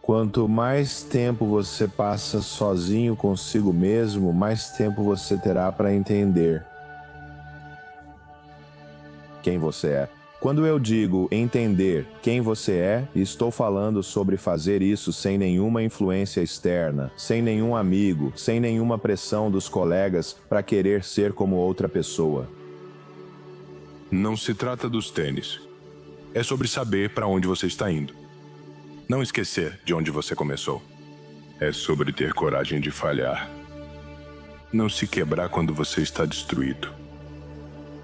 Quanto mais tempo você passa sozinho consigo mesmo, mais tempo você terá para entender quem você é. Quando eu digo entender quem você é, estou falando sobre fazer isso sem nenhuma influência externa, sem nenhum amigo, sem nenhuma pressão dos colegas para querer ser como outra pessoa. Não se trata dos tênis. É sobre saber para onde você está indo. Não esquecer de onde você começou. É sobre ter coragem de falhar. Não se quebrar quando você está destruído.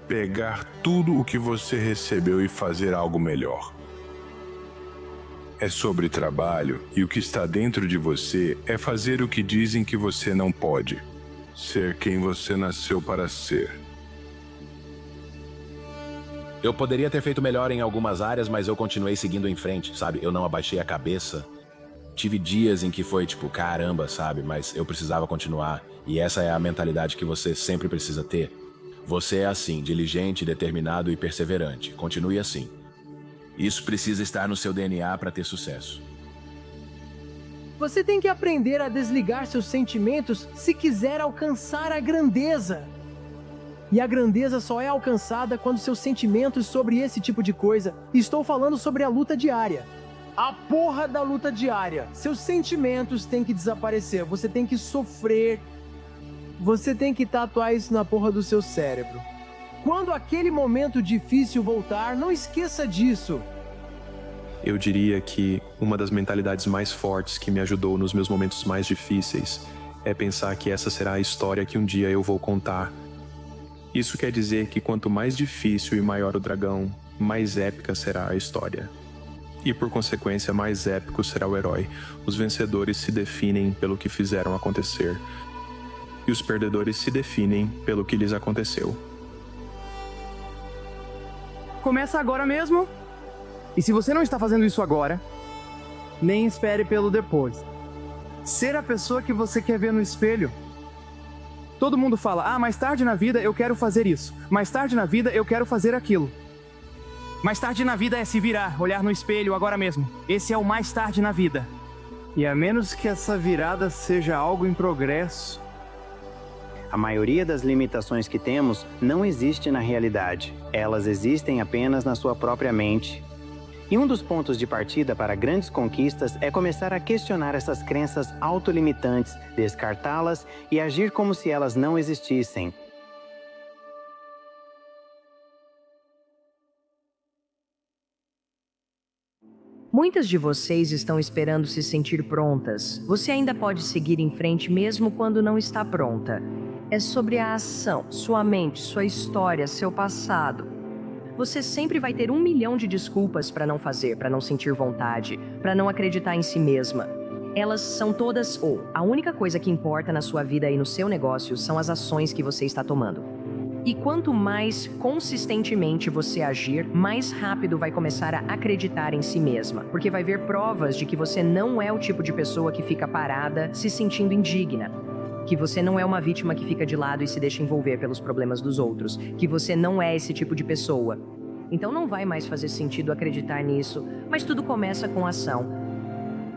Pegar tudo o que você recebeu e fazer algo melhor. É sobre trabalho e o que está dentro de você é fazer o que dizem que você não pode. Ser quem você nasceu para ser. Eu poderia ter feito melhor em algumas áreas, mas eu continuei seguindo em frente, sabe? Eu não abaixei a cabeça. Tive dias em que foi tipo, caramba, sabe? Mas eu precisava continuar. E essa é a mentalidade que você sempre precisa ter. Você é assim, diligente, determinado e perseverante. Continue assim. Isso precisa estar no seu DNA para ter sucesso. Você tem que aprender a desligar seus sentimentos se quiser alcançar a grandeza. E a grandeza só é alcançada quando seus sentimentos sobre esse tipo de coisa. Estou falando sobre a luta diária. A porra da luta diária. Seus sentimentos têm que desaparecer. Você tem que sofrer. Você tem que tatuar isso na porra do seu cérebro. Quando aquele momento difícil voltar, não esqueça disso. Eu diria que uma das mentalidades mais fortes que me ajudou nos meus momentos mais difíceis é pensar que essa será a história que um dia eu vou contar. Isso quer dizer que quanto mais difícil e maior o dragão, mais épica será a história. E por consequência, mais épico será o herói. Os vencedores se definem pelo que fizeram acontecer. E os perdedores se definem pelo que lhes aconteceu. Começa agora mesmo. E se você não está fazendo isso agora, nem espere pelo depois. Ser a pessoa que você quer ver no espelho. Todo mundo fala, mais tarde na vida eu quero fazer isso. Mais tarde na vida eu quero fazer aquilo. Mais tarde na vida é se virar, olhar no espelho agora mesmo. Esse é o mais tarde na vida. E a menos que essa virada seja algo em progresso, a maioria das limitações que temos não existe na realidade. Elas existem apenas na sua própria mente. E um dos pontos de partida para grandes conquistas é começar a questionar essas crenças autolimitantes, descartá-las e agir como se elas não existissem. Muitas de vocês estão esperando se sentir prontas. Você ainda pode seguir em frente mesmo quando não está pronta. É sobre a ação, sua mente, sua história, seu passado. Você sempre vai ter 1 milhão de desculpas para não fazer, para não sentir vontade, para não acreditar em si mesma. Elas são todas a única coisa que importa na sua vida e no seu negócio são as ações que você está tomando. E quanto mais consistentemente você agir, mais rápido vai começar a acreditar em si mesma, porque vai ver provas de que você não é o tipo de pessoa que fica parada se sentindo indigna, que você não é uma vítima que fica de lado e se deixa envolver pelos problemas dos outros, que você não é esse tipo de pessoa. Então não vai mais fazer sentido acreditar nisso, mas tudo começa com ação.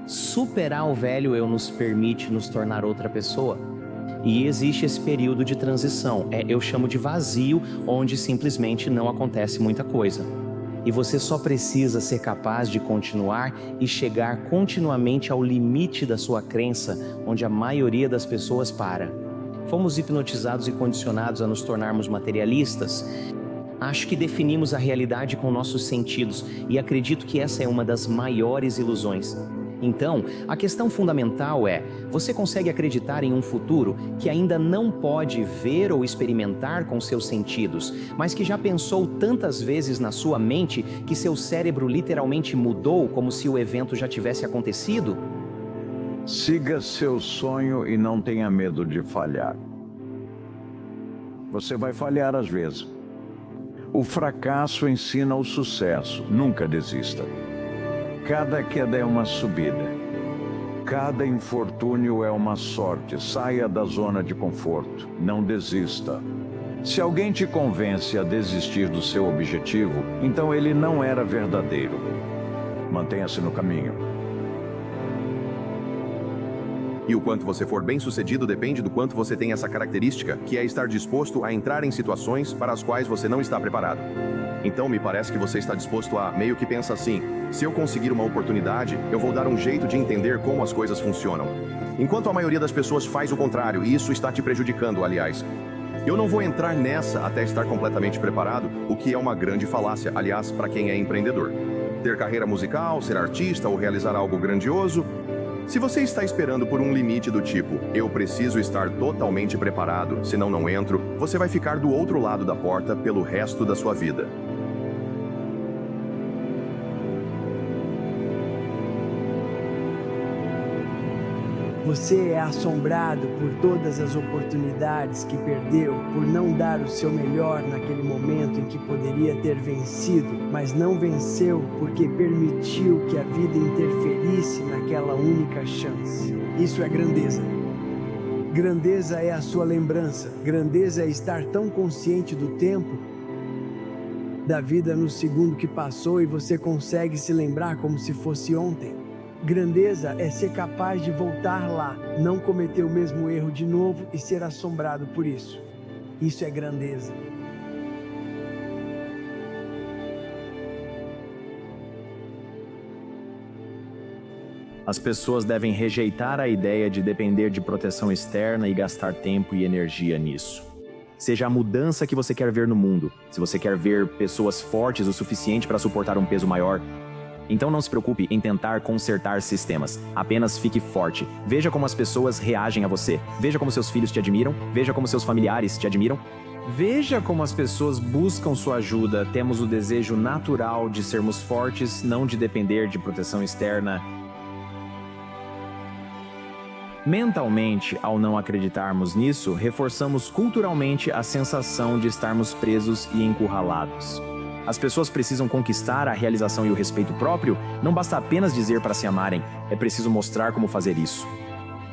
Superar o velho eu nos permite nos tornar outra pessoa. E existe esse período de transição, eu chamo de vazio, onde simplesmente não acontece muita coisa. E você só precisa ser capaz de continuar e chegar continuamente ao limite da sua crença, onde a maioria das pessoas para. Fomos hipnotizados e condicionados a nos tornarmos materialistas. Acho que definimos a realidade com nossos sentidos e acredito que essa é uma das maiores ilusões. Então, a questão fundamental é, você consegue acreditar em um futuro que ainda não pode ver ou experimentar com seus sentidos, mas que já pensou tantas vezes na sua mente que seu cérebro literalmente mudou como se o evento já tivesse acontecido? Siga seu sonho e não tenha medo de falhar. Você vai falhar às vezes. O fracasso ensina o sucesso, nunca desista. Cada queda é uma subida. Cada infortúnio é uma sorte. Saia da zona de conforto. Não desista. Se alguém te convence a desistir do seu objetivo, então ele não era verdadeiro. Mantenha-se no caminho. E o quanto você for bem-sucedido depende do quanto você tem essa característica, que é estar disposto a entrar em situações para as quais você não está preparado. Então me parece que você está disposto a meio que pensa assim: se eu conseguir uma oportunidade, eu vou dar um jeito de entender como as coisas funcionam. Enquanto a maioria das pessoas faz o contrário, e isso está te prejudicando, aliás. Eu não vou entrar nessa até estar completamente preparado, o que é uma grande falácia, aliás, para quem é empreendedor. Ter carreira musical, ser artista ou realizar algo grandioso. Se você está esperando por um limite do tipo, eu preciso estar totalmente preparado, senão não entro, você vai ficar do outro lado da porta pelo resto da sua vida. Você é assombrado por todas as oportunidades que perdeu por não dar o seu melhor naquele momento em que poderia ter vencido, mas não venceu porque permitiu que a vida interferisse naquela única chance. Isso é grandeza. Grandeza é a sua lembrança. Grandeza é estar tão consciente do tempo, da vida no segundo que passou, e você consegue se lembrar como se fosse ontem. Grandeza é ser capaz de voltar lá, não cometer o mesmo erro de novo e ser assombrado por isso. Isso é grandeza. As pessoas devem rejeitar a ideia de depender de proteção externa e gastar tempo e energia nisso. Seja a mudança que você quer ver no mundo. Se você quer ver pessoas fortes o suficiente para suportar um peso maior, então não se preocupe em tentar consertar sistemas. Apenas fique forte. Veja como as pessoas reagem a você. Veja como seus filhos te admiram. Veja como seus familiares te admiram. Veja como as pessoas buscam sua ajuda. Temos o desejo natural de sermos fortes, não de depender de proteção externa. Mentalmente, ao não acreditarmos nisso, reforçamos culturalmente a sensação de estarmos presos e encurralados. As pessoas precisam conquistar a realização e o respeito próprio. Não basta apenas dizer para se amarem, é preciso mostrar como fazer isso.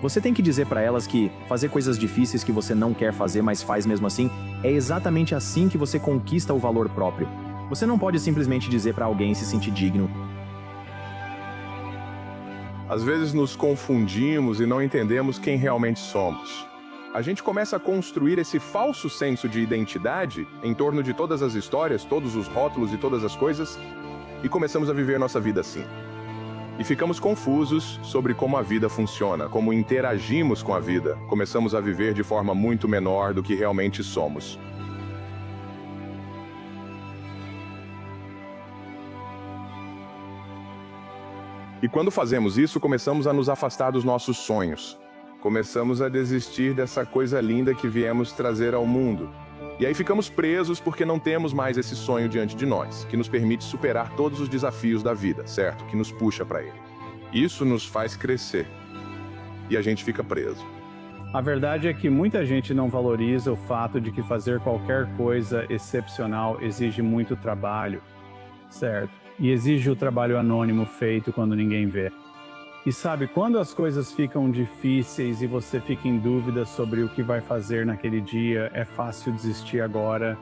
Você tem que dizer para elas que fazer coisas difíceis que você não quer fazer, mas faz mesmo assim, é exatamente assim que você conquista o valor próprio. Você não pode simplesmente dizer para alguém se sentir digno. Às vezes nos confundimos e não entendemos quem realmente somos. A gente começa a construir esse falso senso de identidade em torno de todas as histórias, todos os rótulos e todas as coisas, e começamos a viver nossa vida assim. E ficamos confusos sobre como a vida funciona, como interagimos com a vida. Começamos a viver de forma muito menor do que realmente somos. E quando fazemos isso, começamos a nos afastar dos nossos sonhos. Começamos a desistir dessa coisa linda que viemos trazer ao mundo. E aí ficamos presos porque não temos mais esse sonho diante de nós, que nos permite superar todos os desafios da vida, certo? Que nos puxa para ele. Isso nos faz crescer. E a gente fica preso. A verdade é que muita gente não valoriza o fato de que fazer qualquer coisa excepcional exige muito trabalho, certo? E exige o trabalho anônimo feito quando ninguém vê. E sabe, quando as coisas ficam difíceis e você fica em dúvida sobre o que vai fazer naquele dia, é fácil desistir agora.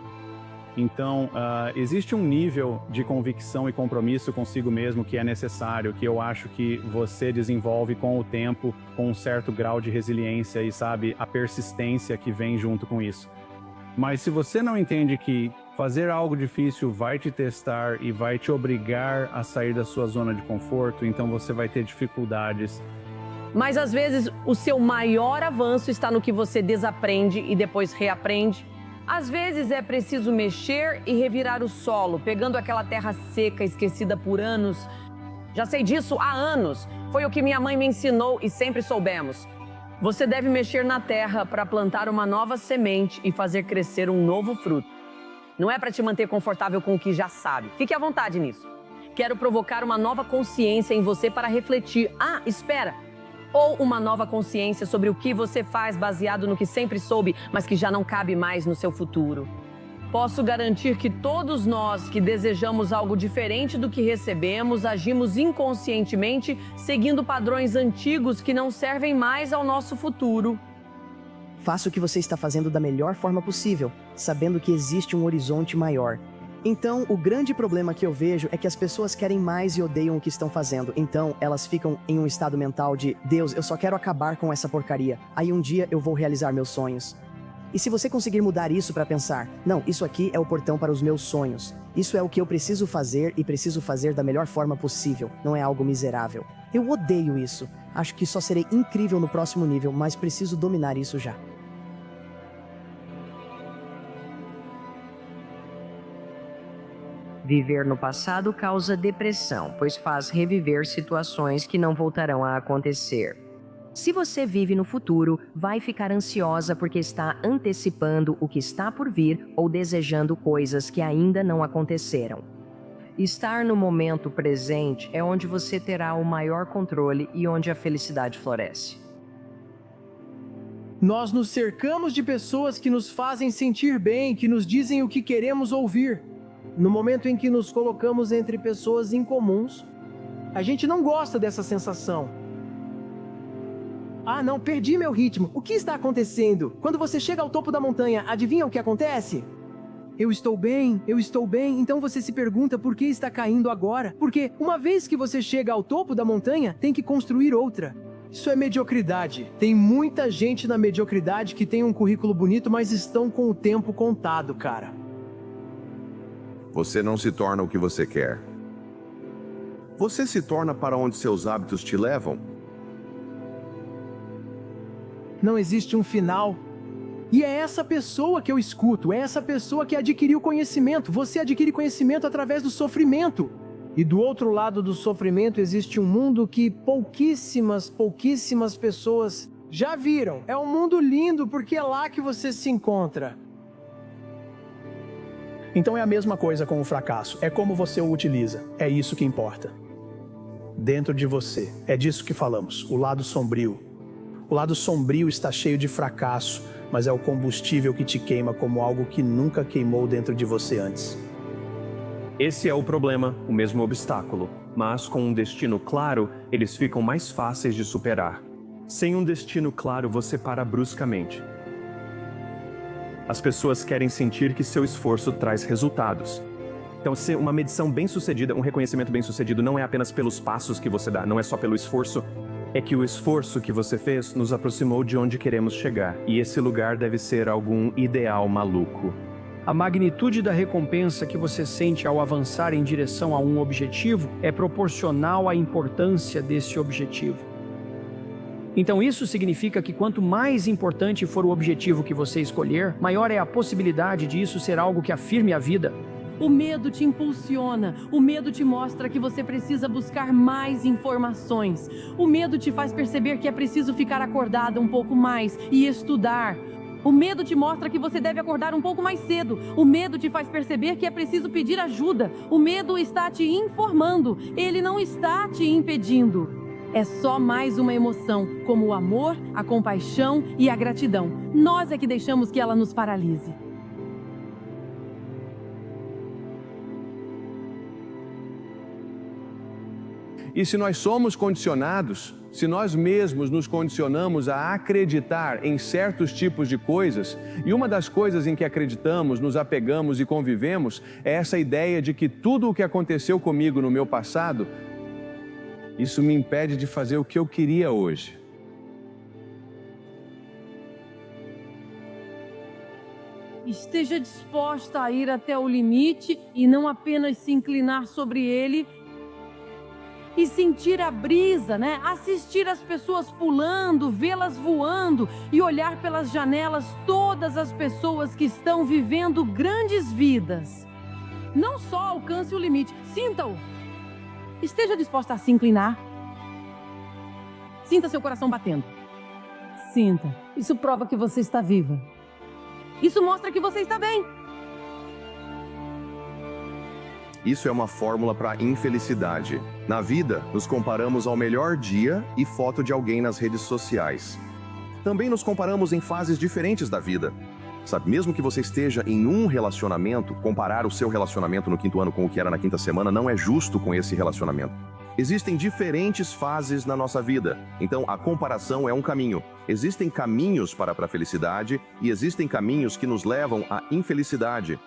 Então, existe um nível de convicção e compromisso consigo mesmo que é necessário, que eu acho que você desenvolve com o tempo, com um certo grau de resiliência e, sabe, a persistência que vem junto com isso. Mas se você não entende que fazer algo difícil vai te testar e vai te obrigar a sair da sua zona de conforto, então você vai ter dificuldades. Mas às vezes o seu maior avanço está no que você desaprende e depois reaprende. Às vezes é preciso mexer e revirar o solo, pegando aquela terra seca, esquecida por anos. Já sei disso há anos. Foi o que minha mãe me ensinou e sempre soubemos. Você deve mexer na terra para plantar uma nova semente e fazer crescer um novo fruto. Não é para te manter confortável com o que já sabe. Fique à vontade nisso. Quero provocar uma nova consciência em você para refletir. Ah, espera! Ou uma nova consciência sobre o que você faz baseado no que sempre soube, mas que já não cabe mais no seu futuro. Posso garantir que todos nós que desejamos algo diferente do que recebemos, agimos inconscientemente, seguindo padrões antigos que não servem mais ao nosso futuro. Faça o que você está fazendo da melhor forma possível, sabendo que existe um horizonte maior. Então, o grande problema que eu vejo é que as pessoas querem mais e odeiam o que estão fazendo. Então, elas ficam em um estado mental de Deus, eu só quero acabar com essa porcaria. Aí um dia eu vou realizar meus sonhos. E se você conseguir mudar isso para pensar, não, isso aqui é o portão para os meus sonhos. Isso é o que eu preciso fazer e preciso fazer da melhor forma possível. Não é algo miserável. Eu odeio isso. Acho que só serei incrível no próximo nível, mas preciso dominar isso já. Viver no passado causa depressão, pois faz reviver situações que não voltarão a acontecer. Se você vive no futuro, vai ficar ansiosa porque está antecipando o que está por vir ou desejando coisas que ainda não aconteceram. Estar no momento presente é onde você terá o maior controle e onde a felicidade floresce. Nós nos cercamos de pessoas que nos fazem sentir bem, que nos dizem o que queremos ouvir. No momento em que nos colocamos entre pessoas incomuns, a gente não gosta dessa sensação. Ah, não, perdi meu ritmo. O que está acontecendo? Quando você chega ao topo da montanha, adivinha o que acontece? Eu estou bem. Então você se pergunta por que está caindo agora. Porque uma vez que você chega ao topo da montanha, tem que construir outra. Isso é mediocridade. Tem muita gente na mediocridade que tem um currículo bonito, mas estão com o tempo contado, cara. Você não se torna o que você quer. Você se torna para onde seus hábitos te levam. Não existe um final. E é essa pessoa que eu escuto, é essa pessoa que adquiriu conhecimento. Você adquire conhecimento através do sofrimento. E do outro lado do sofrimento existe um mundo que pouquíssimas pessoas já viram. É um mundo lindo porque é lá que você se encontra. Então é a mesma coisa com o fracasso, é como você o utiliza, é isso que importa. Dentro de você, é disso que falamos, o lado sombrio. O lado sombrio está cheio de fracasso, mas é o combustível que te queima como algo que nunca queimou dentro de você antes. Esse é o problema, o mesmo obstáculo, mas com um destino claro, eles ficam mais fáceis de superar. Sem um destino claro, você para bruscamente. As pessoas querem sentir que seu esforço traz resultados. Então, ser uma medição bem-sucedida, um reconhecimento bem-sucedido não é apenas pelos passos que você dá, não é só pelo esforço, é que o esforço que você fez nos aproximou de onde queremos chegar. E esse lugar deve ser algum ideal maluco. A magnitude da recompensa que você sente ao avançar em direção a um objetivo é proporcional à importância desse objetivo. Então isso significa que quanto mais importante for o objetivo que você escolher, maior é a possibilidade de isso ser algo que afirme a vida. O medo te impulsiona, o medo te mostra que você precisa buscar mais informações. O medo te faz perceber que é preciso ficar acordada um pouco mais e estudar. O medo te mostra que você deve acordar um pouco mais cedo. O medo te faz perceber que é preciso pedir ajuda. O medo está te informando, ele não está te impedindo. É só mais uma emoção, como o amor, a compaixão e a gratidão. Nós é que deixamos que ela nos paralise. E se nós somos condicionados, se nós mesmos nos condicionamos a acreditar em certos tipos de coisas, e uma das coisas em que acreditamos, nos apegamos e convivemos, é essa ideia de que tudo o que aconteceu comigo no meu passado, isso me impede de fazer o que eu queria hoje. Esteja disposta a ir até o limite e não apenas se inclinar sobre ele e sentir a brisa, né? Assistir as pessoas pulando, vê-las voando e olhar pelas janelas todas as pessoas que estão vivendo grandes vidas. Não só alcance o limite, sinta-o. Esteja disposta a se inclinar. Sinta seu coração batendo. Sinta. Isso prova que você está viva. Isso mostra que você está bem. Isso é uma fórmula para infelicidade. Na vida, nos comparamos ao melhor dia e foto de alguém nas redes sociais. Também nos comparamos em fases diferentes da vida. Sabe, mesmo que você esteja em um relacionamento, comparar o seu relacionamento no 5º ano com o que era na 5ª semana não é justo com esse relacionamento. Existem diferentes fases na nossa vida, então a comparação é um caminho. Existem caminhos para a felicidade e existem caminhos que nos levam à infelicidade.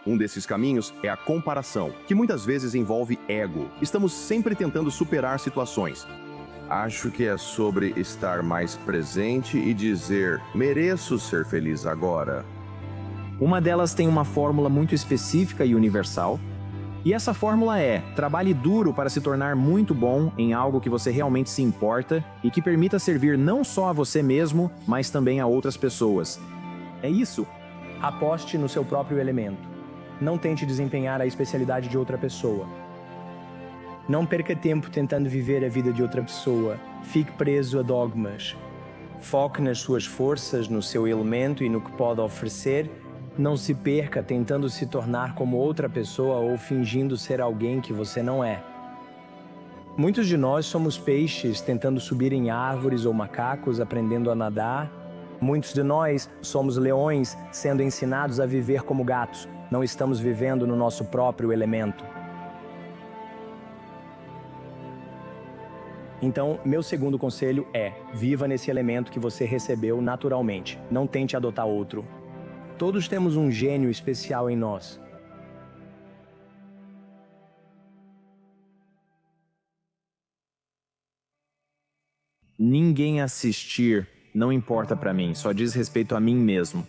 Um desses caminhos é a comparação, que muitas vezes envolve ego. Estamos sempre tentando superar situações. Acho que é sobre estar mais presente e dizer: mereço ser feliz agora. Uma delas tem uma fórmula muito específica e universal. E essa fórmula é: trabalhe duro para se tornar muito bom em algo que você realmente se importa e que permita servir não só a você mesmo, mas também a outras pessoas. É isso. Aposte no seu próprio elemento. Não tente desempenhar a especialidade de outra pessoa. Não perca tempo tentando viver a vida de outra pessoa. Fique preso a dogmas. Foque nas suas forças, no seu elemento e no que pode oferecer. Não se perca tentando se tornar como outra pessoa ou fingindo ser alguém que você não é. Muitos de nós somos peixes tentando subir em árvores ou macacos aprendendo a nadar. Muitos de nós somos leões sendo ensinados a viver como gatos. Não estamos vivendo no nosso próprio elemento. Então, meu segundo conselho é: viva nesse elemento que você recebeu naturalmente. Não tente adotar outro. Todos temos um gênio especial em nós. Ninguém assistir não importa para mim, só diz respeito a mim mesmo.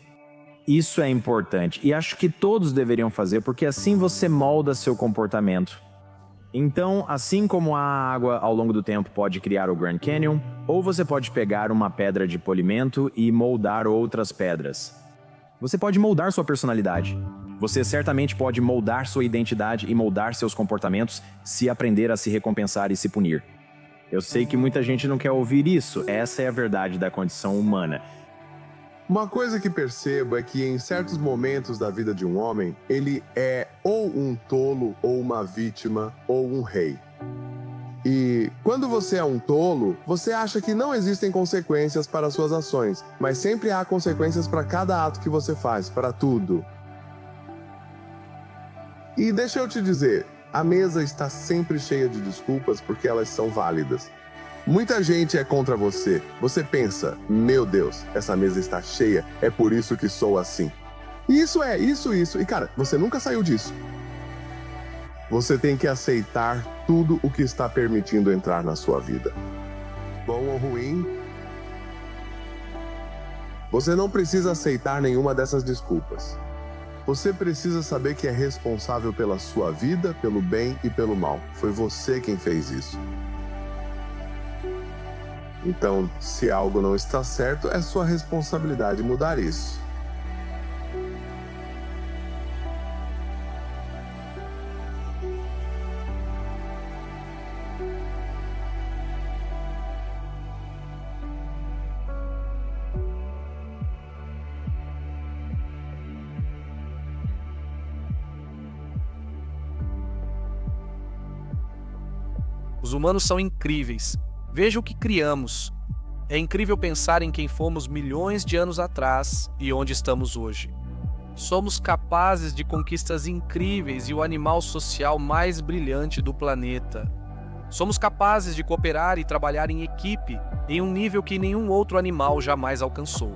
Isso é importante e acho que todos deveriam fazer, porque assim você molda seu comportamento. Então, assim como a água ao longo do tempo pode criar o Grand Canyon, ou você pode pegar uma pedra de polimento e moldar outras pedras. Você pode moldar sua personalidade. Você certamente pode moldar sua identidade e moldar seus comportamentos se aprender a se recompensar e se punir. Eu sei que muita gente não quer ouvir isso, essa é a verdade da condição humana. Uma coisa que percebo é que em certos momentos da vida de um homem, ele é ou um tolo, ou uma vítima, ou um rei. E quando você é um tolo, você acha que não existem consequências para suas ações, mas sempre há consequências para cada ato que você faz, para tudo. E deixa eu te dizer, a mesa está sempre cheia de desculpas porque elas são válidas. Muita gente é contra você. Você pensa: meu Deus, essa mesa está cheia, é por isso que sou assim. Isso. E cara, você nunca saiu disso. Você tem que aceitar tudo o que está permitindo entrar na sua vida. Bom ou ruim, você não precisa aceitar nenhuma dessas desculpas. Você precisa saber que é responsável pela sua vida, pelo bem e pelo mal. Foi você quem fez isso. Então, se algo não está certo, é sua responsabilidade mudar isso. Os humanos são incríveis. Veja o que criamos. É incrível pensar em quem fomos milhões de anos atrás e onde estamos hoje. Somos capazes de conquistas incríveis e o animal social mais brilhante do planeta. Somos capazes de cooperar e trabalhar em equipe em um nível que nenhum outro animal jamais alcançou.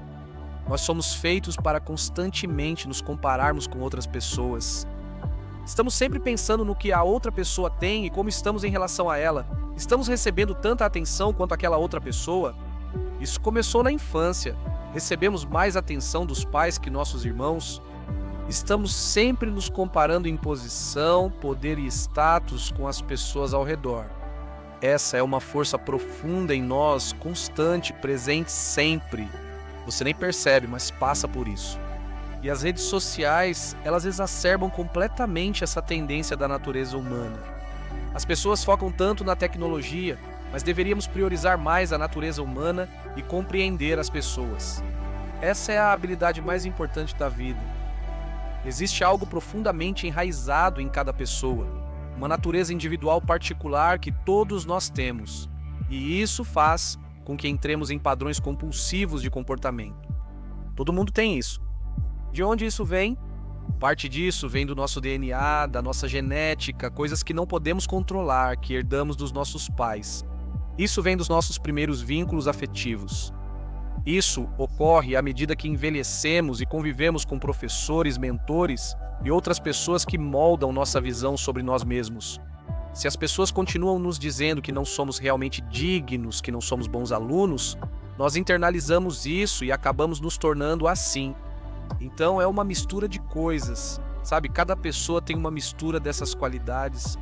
Nós somos feitos para constantemente nos compararmos com outras pessoas. Estamos sempre pensando no que a outra pessoa tem e como estamos em relação a ela. Estamos recebendo tanta atenção quanto aquela outra pessoa? Isso começou na infância. Recebemos mais atenção dos pais que nossos irmãos. Estamos sempre nos comparando em posição, poder e status com as pessoas ao redor. Essa é uma força profunda em nós, constante, presente sempre. Você nem percebe, mas passa por isso. E as redes sociais, elas exacerbam completamente essa tendência da natureza humana. As pessoas focam tanto na tecnologia, mas deveríamos priorizar mais a natureza humana e compreender as pessoas. Essa é a habilidade mais importante da vida. Existe algo profundamente enraizado em cada pessoa, uma natureza individual particular que todos nós temos, e isso faz com que entremos em padrões compulsivos de comportamento. Todo mundo tem isso. De onde isso vem? Parte disso vem do nosso DNA, da nossa genética, coisas que não podemos controlar, que herdamos dos nossos pais. Isso vem dos nossos primeiros vínculos afetivos. Isso ocorre à medida que envelhecemos e convivemos com professores, mentores e outras pessoas que moldam nossa visão sobre nós mesmos. Se as pessoas continuam nos dizendo que não somos realmente dignos, que não somos bons alunos, nós internalizamos isso e acabamos nos tornando assim. Então é uma mistura de coisas, sabe? Cada pessoa tem uma mistura dessas qualidades.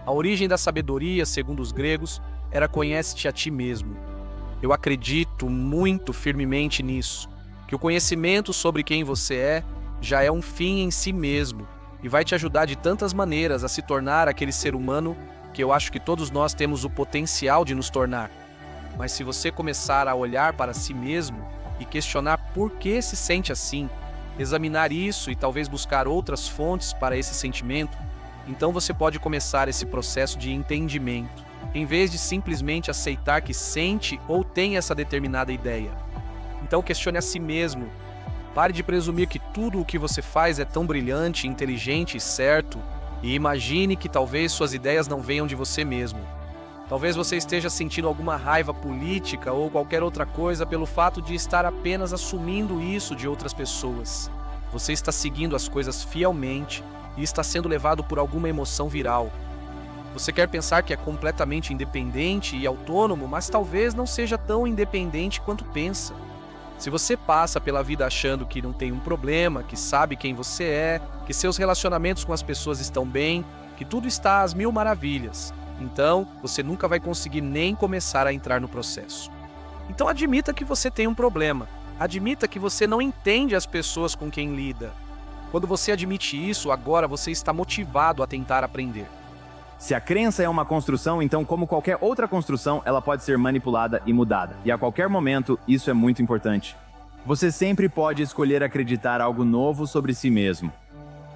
A origem da sabedoria, segundo os gregos, era conhece-te a ti mesmo. Eu acredito muito firmemente nisso, que o conhecimento sobre quem você é já é um fim em si mesmo e vai te ajudar de tantas maneiras a se tornar aquele ser humano que eu acho que todos nós temos o potencial de nos tornar. Mas se você começar a olhar para si mesmo e questionar por que se sente assim, examinar isso e talvez buscar outras fontes para esse sentimento, então você pode começar esse processo de entendimento, em vez de simplesmente aceitar que sente ou tem essa determinada ideia. Então questione a si mesmo. Pare de presumir que tudo o que você faz é tão brilhante, inteligente e certo, e imagine que talvez suas ideias não venham de você mesmo. Talvez você esteja sentindo alguma raiva política ou qualquer outra coisa pelo fato de estar apenas assumindo isso de outras pessoas. Você está seguindo as coisas fielmente e está sendo levado por alguma emoção viral. Você quer pensar que é completamente independente e autônomo, mas talvez não seja tão independente quanto pensa. Se você passa pela vida achando que não tem um problema, que sabe quem você é, que seus relacionamentos com as pessoas estão bem, que tudo está às mil maravilhas, então você nunca vai conseguir nem começar a entrar no processo. Então admita que você tem um problema. Admita que você não entende as pessoas com quem lida. Quando você admite isso, agora você está motivado a tentar aprender. Se a crença é uma construção, então como qualquer outra construção, ela pode ser manipulada e mudada. E a qualquer momento, isso é muito importante. Você sempre pode escolher acreditar algo novo sobre si mesmo.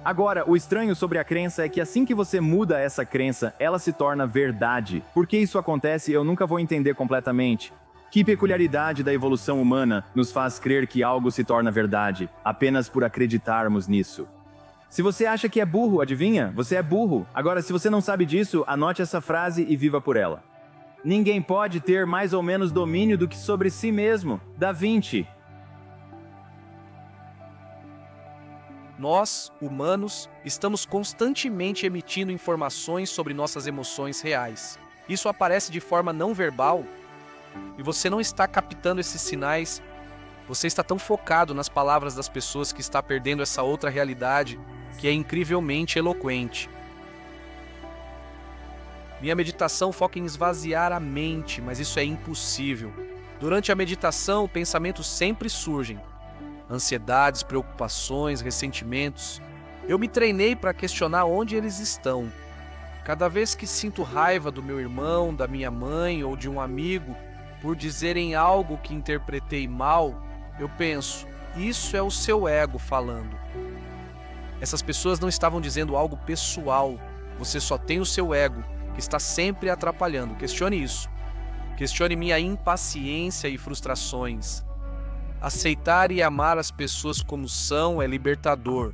Agora, o estranho sobre a crença é que assim que você muda essa crença, ela se torna verdade. Por que isso acontece, eu nunca vou entender completamente. Que peculiaridade da evolução humana nos faz crer que algo se torna verdade, apenas por acreditarmos nisso? Se você acha que é burro, adivinha? Você é burro. Agora, se você não sabe disso, anote essa frase e viva por ela. Ninguém pode ter mais ou menos domínio do que sobre si mesmo. Da Vinci. Nós, humanos, estamos constantemente emitindo informações sobre nossas emoções reais. Isso aparece de forma não verbal e você não está captando esses sinais. Você está tão focado nas palavras das pessoas que está perdendo essa outra realidade que é incrivelmente eloquente. Minha meditação foca em esvaziar a mente, mas isso é impossível. Durante a meditação, pensamentos sempre surgem. Ansiedades, preocupações, ressentimentos. Eu me treinei para questionar onde eles estão. Cada vez que sinto raiva do meu irmão, da minha mãe ou de um amigo por dizerem algo que interpretei mal, eu penso, isso é o seu ego falando. Essas pessoas não estavam dizendo algo pessoal, você só tem o seu ego, que está sempre atrapalhando. Questione isso. Questione minha impaciência e frustrações. Aceitar e amar as pessoas como são é libertador,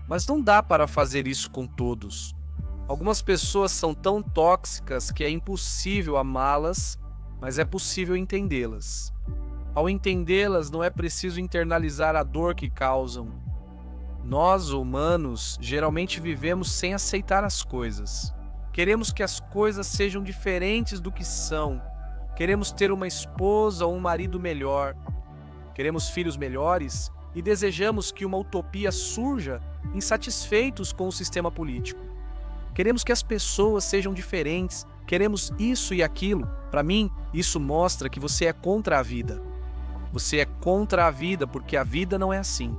mas não dá para fazer isso com todos. Algumas pessoas são tão tóxicas que é impossível amá-las, mas é possível entendê-las. Ao entendê-las, não é preciso internalizar a dor que causam. Nós, humanos, geralmente vivemos sem aceitar as coisas. Queremos que as coisas sejam diferentes do que são. Queremos ter uma esposa ou um marido melhor. Queremos filhos melhores e desejamos que uma utopia surja insatisfeitos com o sistema político. Queremos que as pessoas sejam diferentes. Queremos isso e aquilo. Para mim, isso mostra que você é contra a vida. Você é contra a vida porque a vida não é assim.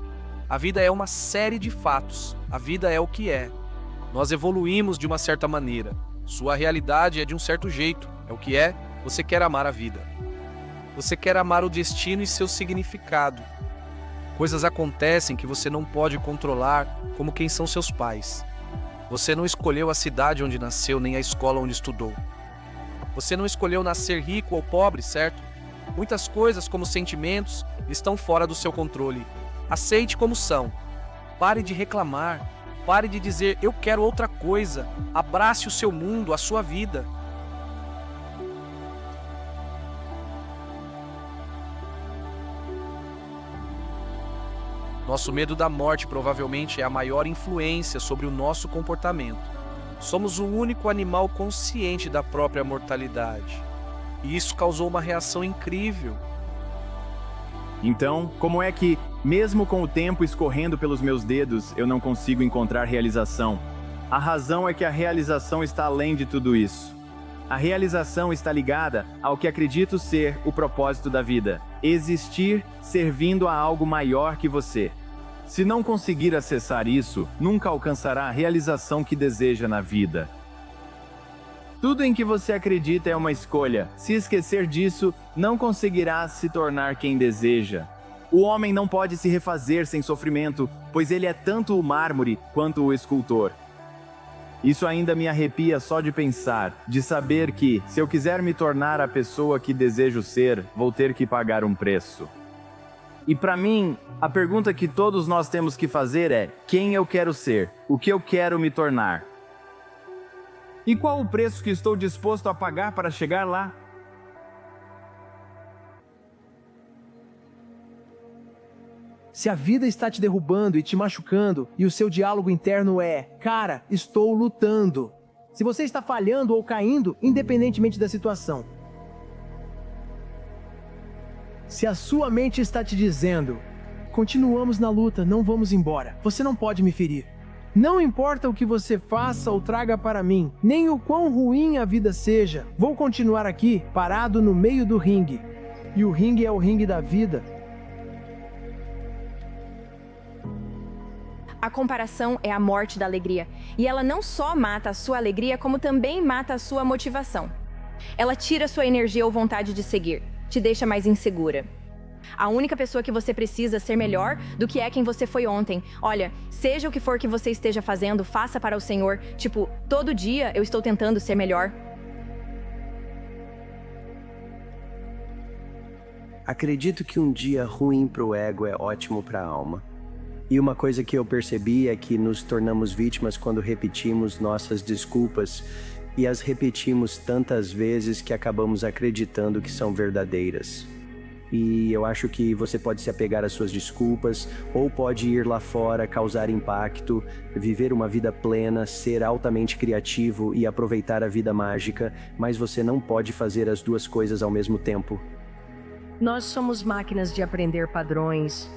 A vida é uma série de fatos. A vida é o que é. Nós evoluímos de uma certa maneira. Sua realidade é de um certo jeito. É o que é. Você quer amar a vida. Você quer amar o destino e seu significado. Coisas acontecem que você não pode controlar, como quem são seus pais. Você não escolheu a cidade onde nasceu, nem a escola onde estudou. Você não escolheu nascer rico ou pobre, certo? Muitas coisas, como sentimentos, estão fora do seu controle. Aceite como são. Pare de reclamar. Pare de dizer, eu quero outra coisa. Abrace o seu mundo, a sua vida. Nosso medo da morte provavelmente é a maior influência sobre o nosso comportamento. Somos o único animal consciente da própria mortalidade. E isso causou uma reação incrível. Então, como é que, mesmo com o tempo escorrendo pelos meus dedos, eu não consigo encontrar realização? A razão é que a realização está além de tudo isso. A realização está ligada ao que acredito ser o propósito da vida: existir servindo a algo maior que você. Se não conseguir acessar isso, nunca alcançará a realização que deseja na vida. Tudo em que você acredita é uma escolha. Se esquecer disso, não conseguirá se tornar quem deseja. O homem não pode se refazer sem sofrimento, pois ele é tanto o mármore quanto o escultor. Isso ainda me arrepia só de pensar, de saber que, se eu quiser me tornar a pessoa que desejo ser, vou ter que pagar um preço. E para mim, a pergunta que todos nós temos que fazer é: quem eu quero ser? O que eu quero me tornar? E qual o preço que estou disposto a pagar para chegar lá? Se a vida está te derrubando e te machucando, e o seu diálogo interno é: cara, estou lutando. Se você está falhando ou caindo, independentemente da situação. Se a sua mente está te dizendo: continuamos na luta, não vamos embora, você não pode me ferir. Não importa o que você faça ou traga para mim, nem o quão ruim a vida seja, vou continuar aqui, parado no meio do ringue. E o ringue é o ringue da vida. A comparação é a morte da alegria. E ela não só mata a sua alegria, como também mata a sua motivação. Ela tira sua energia ou vontade de seguir, te deixa mais insegura. A única pessoa que você precisa ser melhor do que é quem você foi ontem. Olha, seja o que for que você esteja fazendo, faça para o Senhor. Tipo, todo dia eu estou tentando ser melhor. Acredito que um dia ruim para o ego é ótimo para a alma. E uma coisa que eu percebi é que nos tornamos vítimas quando repetimos nossas desculpas e as repetimos tantas vezes que acabamos acreditando que são verdadeiras. E eu acho que você pode se apegar às suas desculpas ou pode ir lá fora, causar impacto, viver uma vida plena, ser altamente criativo e aproveitar a vida mágica, mas você não pode fazer as duas coisas ao mesmo tempo. Nós somos máquinas de aprender padrões.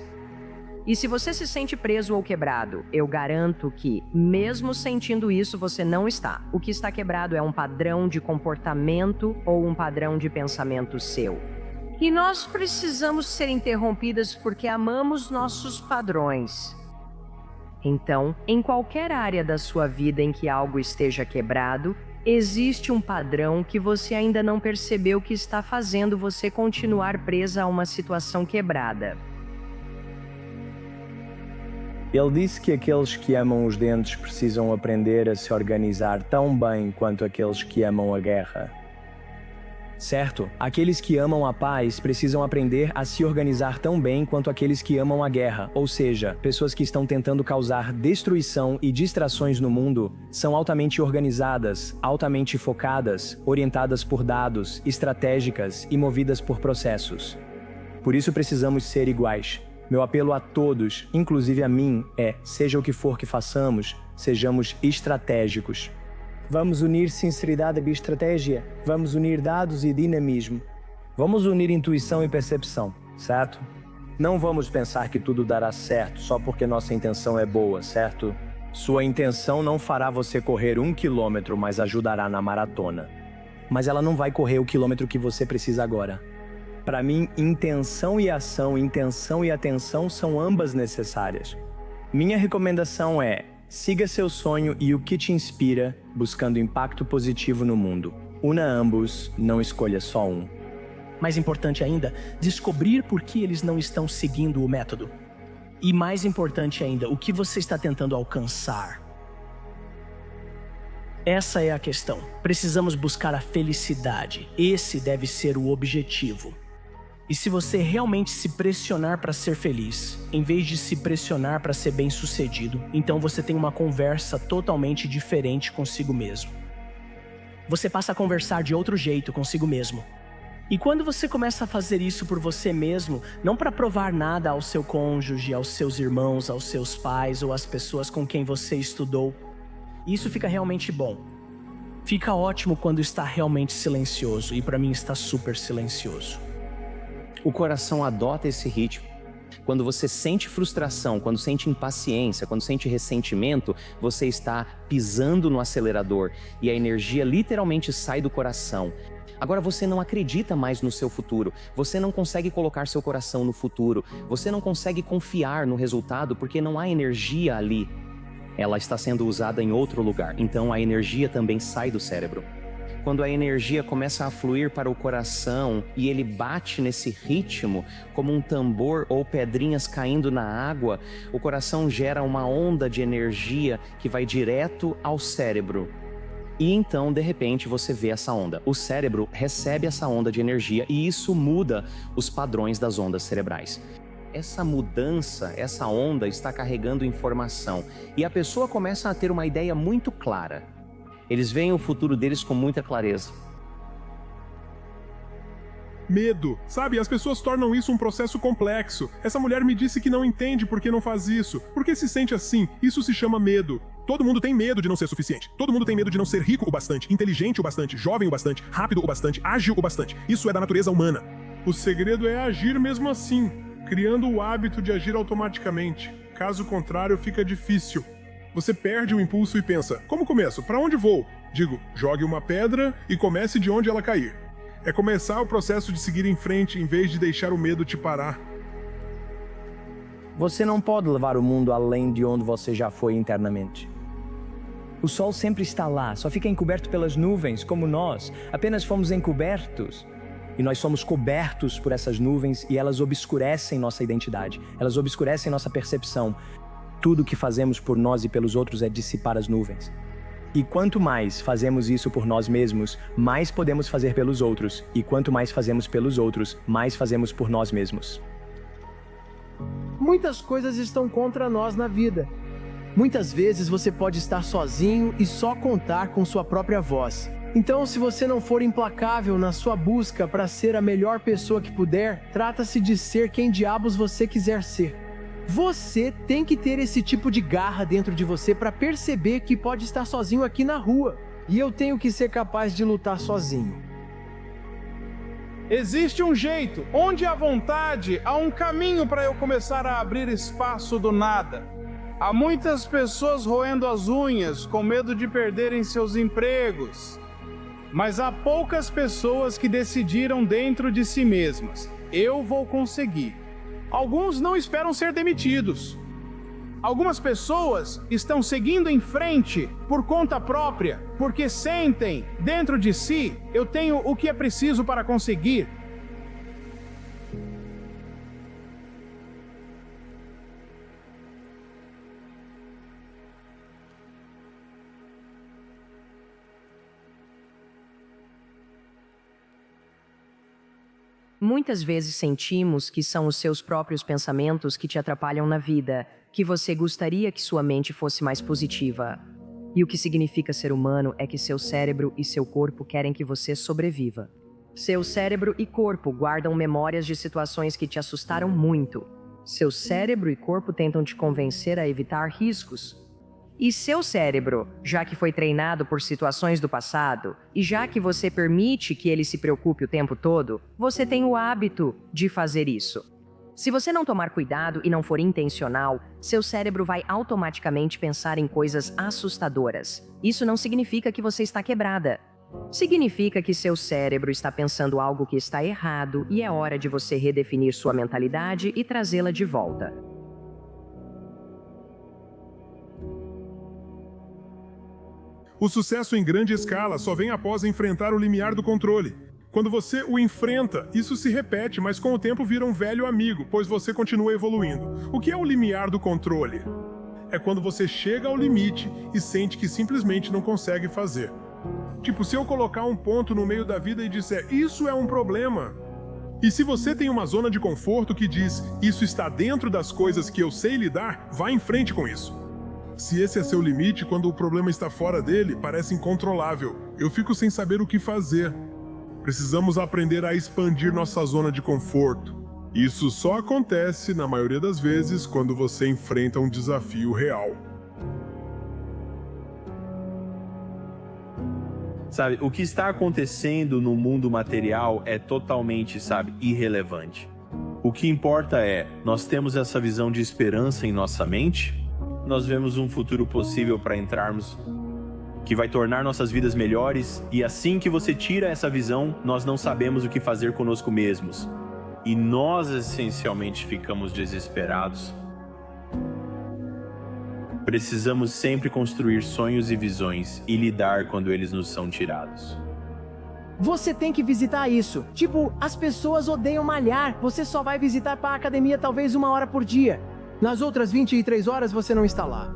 E se você se sente preso ou quebrado, eu garanto que, mesmo sentindo isso, você não está. O que está quebrado é um padrão de comportamento ou um padrão de pensamento seu. E nós precisamos ser interrompidas porque amamos nossos padrões. Então, em qualquer área da sua vida em que algo esteja quebrado, existe um padrão que você ainda não percebeu que está fazendo você continuar presa a uma situação quebrada. Ele disse que aqueles que amam os dentes precisam aprender a se organizar tão bem quanto aqueles que amam a guerra. Certo, aqueles que amam a paz precisam aprender a se organizar tão bem quanto aqueles que amam a guerra, ou seja, pessoas que estão tentando causar destruição e distrações no mundo são altamente organizadas, altamente focadas, orientadas por dados, estratégicas e movidas por processos. Por isso precisamos ser iguais. Meu apelo a todos, inclusive a mim, é: seja o que for que façamos, sejamos estratégicos. Vamos unir sinceridade e estratégia. Vamos unir dados e dinamismo. Vamos unir intuição e percepção, certo? Não vamos pensar que tudo dará certo só porque nossa intenção é boa, certo? Sua intenção não fará você correr 1 quilômetro, mas ajudará na maratona. Mas ela não vai correr o quilômetro que você precisa agora. Para mim, intenção e ação, intenção e atenção são ambas necessárias. Minha recomendação é: siga seu sonho e o que te inspira, buscando impacto positivo no mundo. Una ambos, não escolha só um. Mais importante ainda, descobrir por que eles não estão seguindo o método. E mais importante ainda, o que você está tentando alcançar. Essa é a questão. Precisamos buscar a felicidade. Esse deve ser o objetivo. E se você realmente se pressionar para ser feliz, em vez de se pressionar para ser bem-sucedido, então você tem uma conversa totalmente diferente consigo mesmo. Você passa a conversar de outro jeito consigo mesmo. E quando você começa a fazer isso por você mesmo, não para provar nada ao seu cônjuge, aos seus irmãos, aos seus pais ou às pessoas com quem você estudou, isso fica realmente bom. Fica ótimo quando está realmente silencioso, e para mim está super silencioso. O coração adota esse ritmo. Quando você sente frustração, quando sente impaciência, quando sente ressentimento, você está pisando no acelerador e a energia literalmente sai do coração. Agora você não acredita mais no seu futuro, você não consegue colocar seu coração no futuro, você não consegue confiar no resultado porque não há energia ali. Ela está sendo usada em outro lugar, então a energia também sai do cérebro. Quando a energia começa a fluir para o coração e ele bate nesse ritmo, como um tambor ou pedrinhas caindo na água, o coração gera uma onda de energia que vai direto ao cérebro. E então, de repente, você vê essa onda. O cérebro recebe essa onda de energia e isso muda os padrões das ondas cerebrais. Essa mudança, essa onda está carregando informação e a pessoa começa a ter uma ideia muito clara. Eles veem o futuro deles com muita clareza. Medo. Sabe, as pessoas tornam isso um processo complexo. Essa mulher me disse que não entende por que não faz isso. Por que se sente assim? Isso se chama medo. Todo mundo tem medo de não ser suficiente. Todo mundo tem medo de não ser rico o bastante, inteligente o bastante, jovem o bastante, rápido o bastante, ágil o bastante. Isso é da natureza humana. O segredo é agir mesmo assim, criando o hábito de agir automaticamente. Caso contrário, fica difícil. Você perde o impulso e pensa, como começo? Para onde vou? Digo, jogue uma pedra e comece de onde ela cair. É começar o processo de seguir em frente em vez de deixar o medo te parar. Você não pode levar o mundo além de onde você já foi internamente. O sol sempre está lá, só fica encoberto pelas nuvens, como nós. Apenas fomos encobertos. E nós somos cobertos por essas nuvens e elas obscurecem nossa identidade. Elas obscurecem nossa percepção. Tudo que fazemos por nós e pelos outros é dissipar as nuvens. E quanto mais fazemos isso por nós mesmos, mais podemos fazer pelos outros. E quanto mais fazemos pelos outros, mais fazemos por nós mesmos. Muitas coisas estão contra nós na vida. Muitas vezes você pode estar sozinho e só contar com sua própria voz. Então, se você não for implacável na sua busca para ser a melhor pessoa que puder, trata-se de ser quem diabos você quiser ser. Você tem que ter esse tipo de garra dentro de você para perceber que pode estar sozinho aqui na rua. E eu tenho que ser capaz de lutar sozinho. Existe um jeito, onde há vontade, há um caminho para eu começar a abrir espaço do nada. Há muitas pessoas roendo as unhas com medo de perderem seus empregos. Mas há poucas pessoas que decidiram dentro de si mesmas: eu vou conseguir. Alguns não esperam ser demitidos. Algumas pessoas estão seguindo em frente por conta própria, porque sentem dentro de si: eu tenho o que é preciso para conseguir. Muitas vezes sentimos que são os seus próprios pensamentos que te atrapalham na vida, que você gostaria que sua mente fosse mais positiva. E o que significa ser humano é que seu cérebro e seu corpo querem que você sobreviva. Seu cérebro e corpo guardam memórias de situações que te assustaram muito. Seu cérebro e corpo tentam te convencer a evitar riscos. E seu cérebro, já que foi treinado por situações do passado, e já que você permite que ele se preocupe o tempo todo, você tem o hábito de fazer isso. Se você não tomar cuidado e não for intencional, seu cérebro vai automaticamente pensar em coisas assustadoras. Isso não significa que você está quebrada. Significa que seu cérebro está pensando algo que está errado e é hora de você redefinir sua mentalidade e trazê-la de volta. O sucesso em grande escala só vem após enfrentar o limiar do controle. Quando você o enfrenta, isso se repete, mas com o tempo vira um velho amigo, pois você continua evoluindo. O que é o limiar do controle? É quando você chega ao limite e sente que simplesmente não consegue fazer. Tipo, se eu colocar um ponto no meio da vida e disser, isso é um problema. E se você tem uma zona de conforto que diz, isso está dentro das coisas que eu sei lidar, vá em frente com isso. Se esse é seu limite, quando o problema está fora dele, parece incontrolável. Eu fico sem saber o que fazer. Precisamos aprender a expandir nossa zona de conforto. Isso só acontece, na maioria das vezes, quando você enfrenta um desafio real. Sabe, o que está acontecendo no mundo material é totalmente, irrelevante. O que importa é, nós temos essa visão de esperança em nossa mente? Nós vemos um futuro possível para entrarmos, que vai tornar nossas vidas melhores, e assim que você tira essa visão, nós não sabemos o que fazer conosco mesmos. E nós, essencialmente, ficamos desesperados. Precisamos sempre construir sonhos e visões e lidar quando eles nos são tirados. Você tem que visitar isso. Tipo, as pessoas odeiam malhar. Você só vai visitar para a academia talvez 1 hora por dia. Nas outras 23 horas você não está lá.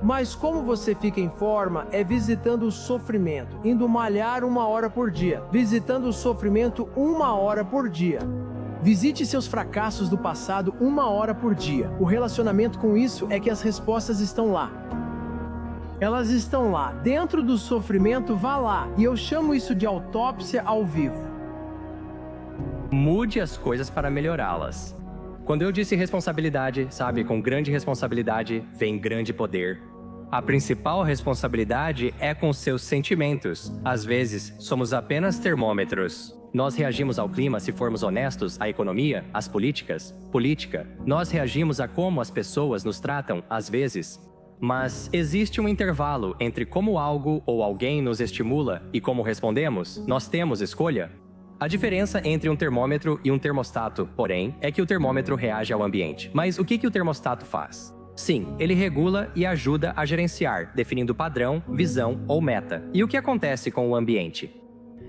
Mas como você fica em forma é visitando o sofrimento, indo malhar 1 hora por dia, visitando o sofrimento 1 hora por dia. Visite seus fracassos do passado 1 hora por dia. O relacionamento com isso é que as respostas estão lá. Elas estão lá. Dentro do sofrimento, vá lá. E eu chamo isso de autópsia ao vivo. Mude as coisas para melhorá-las. Quando eu disse responsabilidade, com grande responsabilidade vem grande poder. A principal responsabilidade é com seus sentimentos. Às vezes, somos apenas termômetros. Nós reagimos ao clima se formos honestos, à economia, às políticas. Política. Nós reagimos a como as pessoas nos tratam, às vezes. Mas existe um intervalo entre como algo ou alguém nos estimula e como respondemos. Nós temos escolha. A diferença entre um termômetro e um termostato, porém, é que o termômetro reage ao ambiente. Mas o que o termostato faz? Sim, ele regula e ajuda a gerenciar, definindo padrão, visão ou meta. E o que acontece com o ambiente?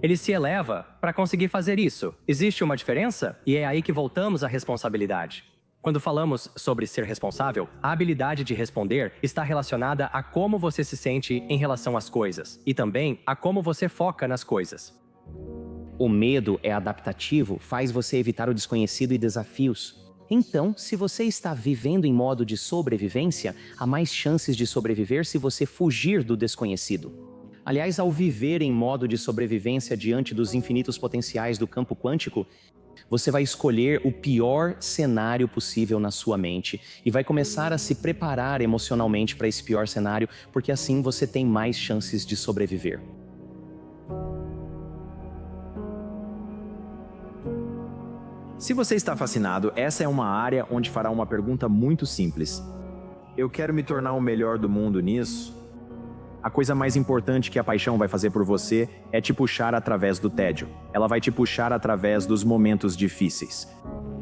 Ele se eleva para conseguir fazer isso. Existe uma diferença? E é aí que voltamos à responsabilidade. Quando falamos sobre ser responsável, a habilidade de responder está relacionada a como você se sente em relação às coisas e também a como você foca nas coisas. O medo é adaptativo, faz você evitar o desconhecido e desafios. Então, se você está vivendo em modo de sobrevivência, há mais chances de sobreviver se você fugir do desconhecido. Aliás, ao viver em modo de sobrevivência diante dos infinitos potenciais do campo quântico, você vai escolher o pior cenário possível na sua mente e vai começar a se preparar emocionalmente para esse pior cenário, porque assim você tem mais chances de sobreviver. Se você está fascinado, essa é uma área onde fará uma pergunta muito simples. Eu quero me tornar o melhor do mundo nisso? A coisa mais importante que a paixão vai fazer por você é te puxar através do tédio. Ela vai te puxar através dos momentos difíceis.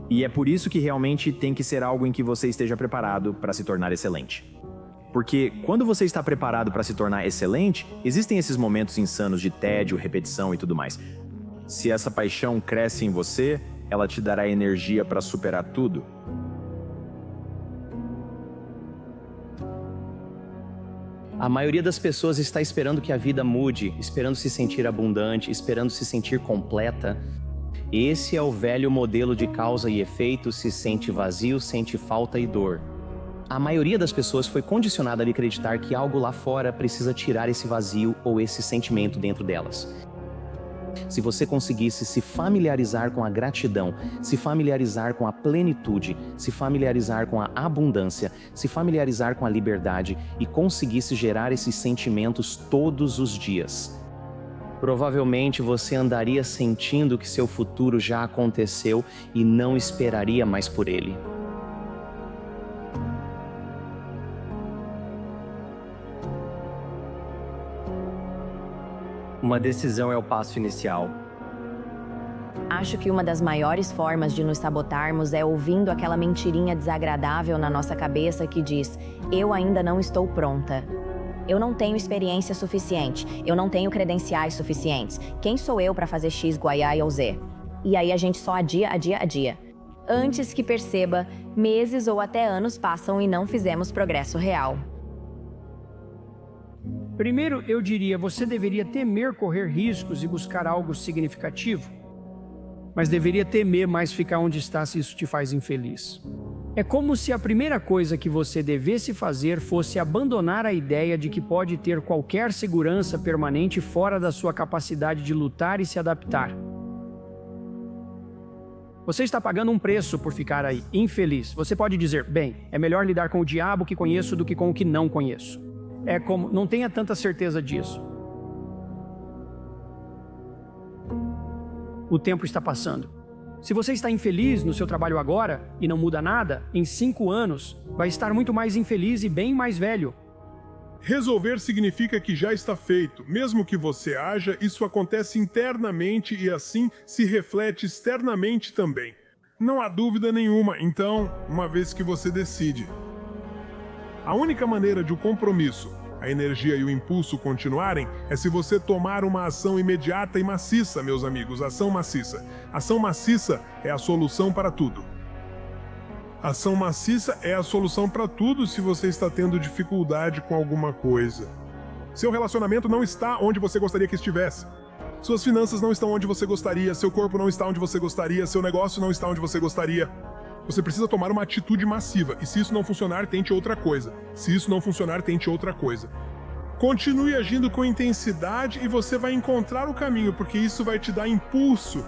E é por isso que realmente tem que ser algo em que você esteja preparado para se tornar excelente. Porque quando você está preparado para se tornar excelente, existem esses momentos insanos de tédio, repetição e tudo mais. Se essa paixão cresce em você, ela te dará energia para superar tudo. A maioria das pessoas está esperando que a vida mude, esperando se sentir abundante, esperando se sentir completa. Esse é o velho modelo de causa e efeito, se sente vazio, sente falta e dor. A maioria das pessoas foi condicionada a acreditar que algo lá fora precisa tirar esse vazio ou esse sentimento dentro delas. Se você conseguisse se familiarizar com a gratidão, se familiarizar com a plenitude, se familiarizar com a abundância, se familiarizar com a liberdade e conseguisse gerar esses sentimentos todos os dias, provavelmente você andaria sentindo que seu futuro já aconteceu e não esperaria mais por ele. Uma decisão é o passo inicial. Acho que uma das maiores formas de nos sabotarmos é ouvindo aquela mentirinha desagradável na nossa cabeça que diz: eu ainda não estou pronta. Eu não tenho experiência suficiente. Eu não tenho credenciais suficientes. Quem sou eu para fazer X, Y ou Z? E aí a gente só adia. Antes que perceba, meses ou até anos passam e não fizemos progresso real. Primeiro, eu diria, você deveria temer correr riscos e buscar algo significativo. Mas deveria temer mais ficar onde está se isso te faz infeliz. É como se a primeira coisa que você devesse fazer fosse abandonar a ideia de que pode ter qualquer segurança permanente fora da sua capacidade de lutar e se adaptar. Você está pagando um preço por ficar aí, infeliz. Você pode dizer, bem, é melhor lidar com o diabo que conheço do que com o que não conheço. É como, não tenha tanta certeza disso. O tempo está passando. Se você está infeliz no seu trabalho agora e não muda nada, em 5 anos, vai estar muito mais infeliz e bem mais velho. Resolver significa que já está feito. Mesmo que você haja, isso acontece internamente e assim se reflete externamente também. Não há dúvida nenhuma, então, uma vez que você decide. A única maneira de o compromisso, a energia e o impulso continuarem é se você tomar uma ação imediata e maciça, meus amigos, ação maciça. Ação maciça é a solução para tudo. Ação maciça é a solução para tudo se você está tendo dificuldade com alguma coisa. Seu relacionamento não está onde você gostaria que estivesse. Suas finanças não estão onde você gostaria, seu corpo não está onde você gostaria, seu negócio não está onde você gostaria. Você precisa tomar uma atitude massiva, e se isso não funcionar, tente outra coisa. Se isso não funcionar, tente outra coisa. Continue agindo com intensidade e você vai encontrar o caminho, porque isso vai te dar impulso.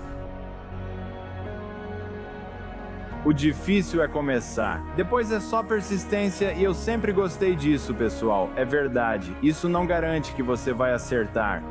O difícil é começar. Depois é só persistência e eu sempre gostei disso, pessoal. É verdade. Isso não garante que você vai acertar.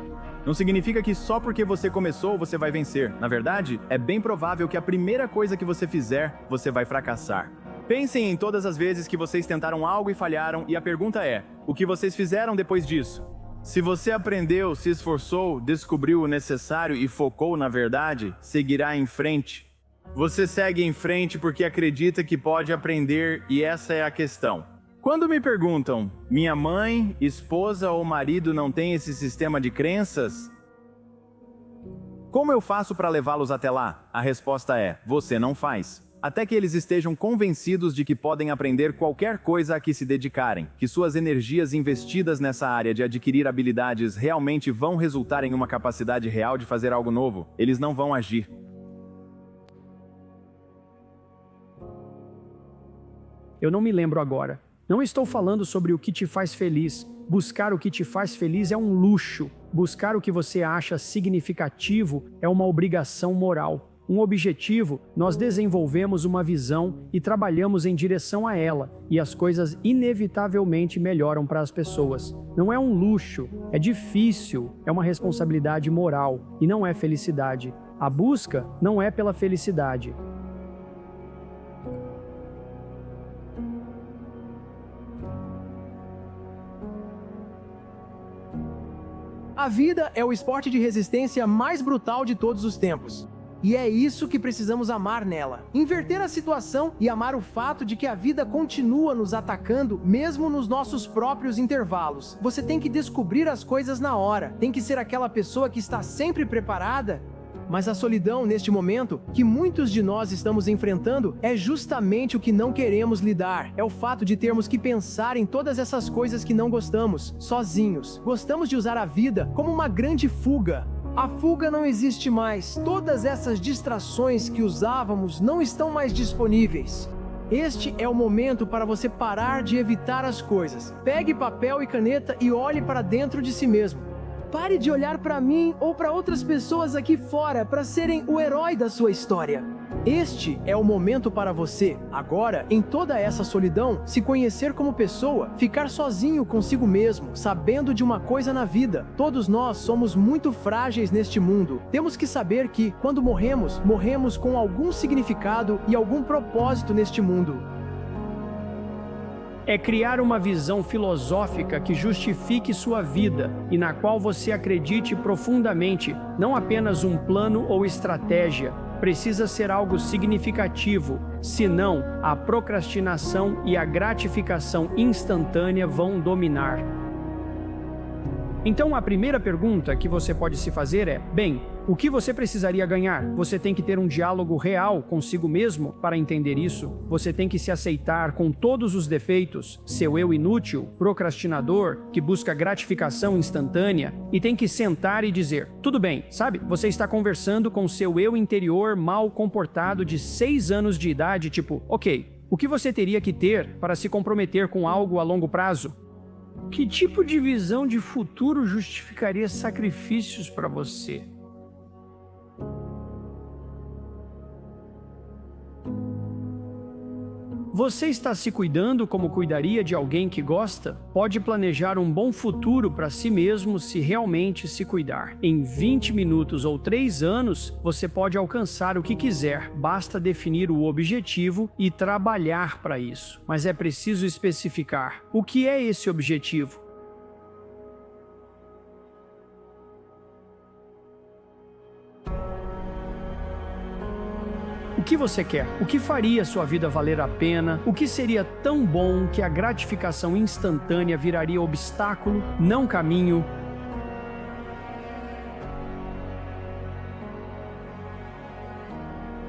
Não significa que só porque você começou você vai vencer. Na verdade, é bem provável que a primeira coisa que você fizer, você vai fracassar. Pensem em todas as vezes que vocês tentaram algo e falharam, e a pergunta é: o que vocês fizeram depois disso? Se você aprendeu, se esforçou, descobriu o necessário e focou na verdade, seguirá em frente. Você segue em frente porque acredita que pode aprender, e essa é a questão. Quando me perguntam, minha mãe, esposa ou marido não tem esse sistema de crenças? Como eu faço para levá-los até lá? A resposta é, você não faz. Até que eles estejam convencidos de que podem aprender qualquer coisa a que se dedicarem, que suas energias investidas nessa área de adquirir habilidades realmente vão resultar em uma capacidade real de fazer algo novo, eles não vão agir. Eu não me lembro agora. Não estou falando sobre o que te faz feliz. Buscar o que te faz feliz é um luxo. Buscar o que você acha significativo é uma obrigação moral. Um objetivo, nós desenvolvemos uma visão e trabalhamos em direção a ela, e as coisas inevitavelmente melhoram para as pessoas. Não é um luxo, é difícil, é uma responsabilidade moral, e não é felicidade. A busca não é pela felicidade. A vida é o esporte de resistência mais brutal de todos os tempos. E é isso que precisamos amar nela. Inverter a situação e amar o fato de que a vida continua nos atacando, mesmo nos nossos próprios intervalos. Você tem que descobrir as coisas na hora. Tem que ser aquela pessoa que está sempre preparada. Mas a solidão, neste momento, que muitos de nós estamos enfrentando, é justamente o que não queremos lidar. É o fato de termos que pensar em todas essas coisas que não gostamos, sozinhos. Gostamos de usar a vida como uma grande fuga. A fuga não existe mais. Todas essas distrações que usávamos não estão mais disponíveis. Este é o momento para você parar de evitar as coisas. Pegue papel e caneta e olhe para dentro de si mesmo. Pare de olhar para mim ou para outras pessoas aqui fora para serem o herói da sua história. Este é o momento para você, agora, em toda essa solidão, se conhecer como pessoa, ficar sozinho consigo mesmo, sabendo de uma coisa na vida. Todos nós somos muito frágeis neste mundo. Temos que saber que, quando morremos, morremos com algum significado e algum propósito neste mundo. É criar uma visão filosófica que justifique sua vida e na qual você acredite profundamente, não apenas um plano ou estratégia. Precisa ser algo significativo, senão a procrastinação e a gratificação instantânea vão dominar. Então a primeira pergunta que você pode se fazer é, bem, o que você precisaria ganhar? Você tem que ter um diálogo real consigo mesmo para entender isso. Você tem que se aceitar com todos os defeitos, seu eu inútil, procrastinador, que busca gratificação instantânea, e tem que sentar e dizer, tudo bem, sabe? Você está conversando com seu eu interior mal comportado de 6 anos de idade, tipo, ok, o que você teria que ter para se comprometer com algo a longo prazo? Que tipo de visão de futuro justificaria sacrifícios para você? Você está se cuidando como cuidaria de alguém que gosta? Pode planejar um bom futuro para si mesmo se realmente se cuidar. Em 20 minutos ou 3 anos, você pode alcançar o que quiser. Basta definir o objetivo e trabalhar para isso. Mas é preciso especificar. O que é esse objetivo? O que você quer? O que faria sua vida valer a pena? O que seria tão bom que a gratificação instantânea viraria obstáculo, não caminho?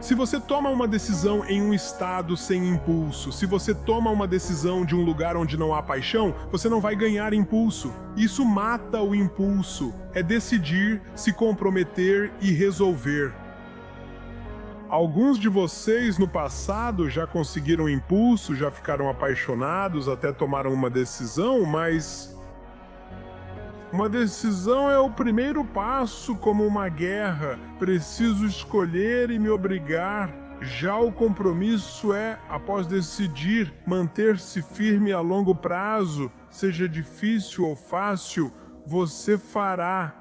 Se você toma uma decisão em um estado sem impulso, se você toma uma decisão de um lugar onde não há paixão, você não vai ganhar impulso. Isso mata o impulso. É decidir, se comprometer e resolver. Alguns de vocês no passado já conseguiram impulso, já ficaram apaixonados, até tomaram uma decisão, mas uma decisão é o primeiro passo como uma guerra. Preciso escolher e me obrigar. Já o compromisso é, após decidir, manter-se firme a longo prazo. Seja difícil ou fácil, você fará.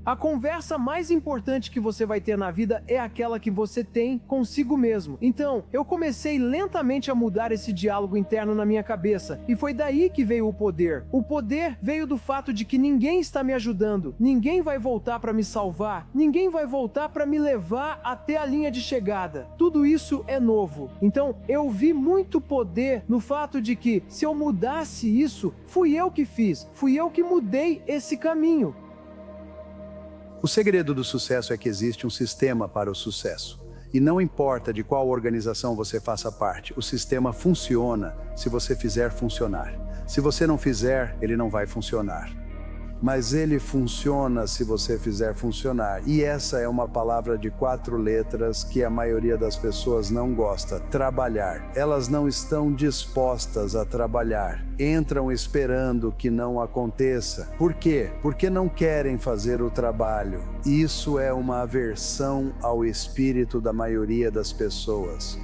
A conversa mais importante que você vai ter na vida é aquela que você tem consigo mesmo. Então, eu comecei lentamente a mudar esse diálogo interno na minha cabeça. E foi daí que veio o poder. O poder veio do fato de que ninguém está me ajudando. Ninguém vai voltar para me salvar. Ninguém vai voltar para me levar até a linha de chegada. Tudo isso é novo. Então, eu vi muito poder no fato de que, se eu mudasse isso, fui eu que fiz. Fui eu que mudei esse caminho. O segredo do sucesso é que existe um sistema para o sucesso. E não importa de qual organização você faça parte, o sistema funciona se você fizer funcionar. Se você não fizer, ele não vai funcionar. Mas ele funciona se você fizer funcionar. E essa é uma palavra de 4 letras que a maioria das pessoas não gosta: trabalhar. Elas não estão dispostas a trabalhar. Entram esperando que não aconteça. Por quê? Porque não querem fazer o trabalho. Isso é uma aversão ao espírito da maioria das pessoas.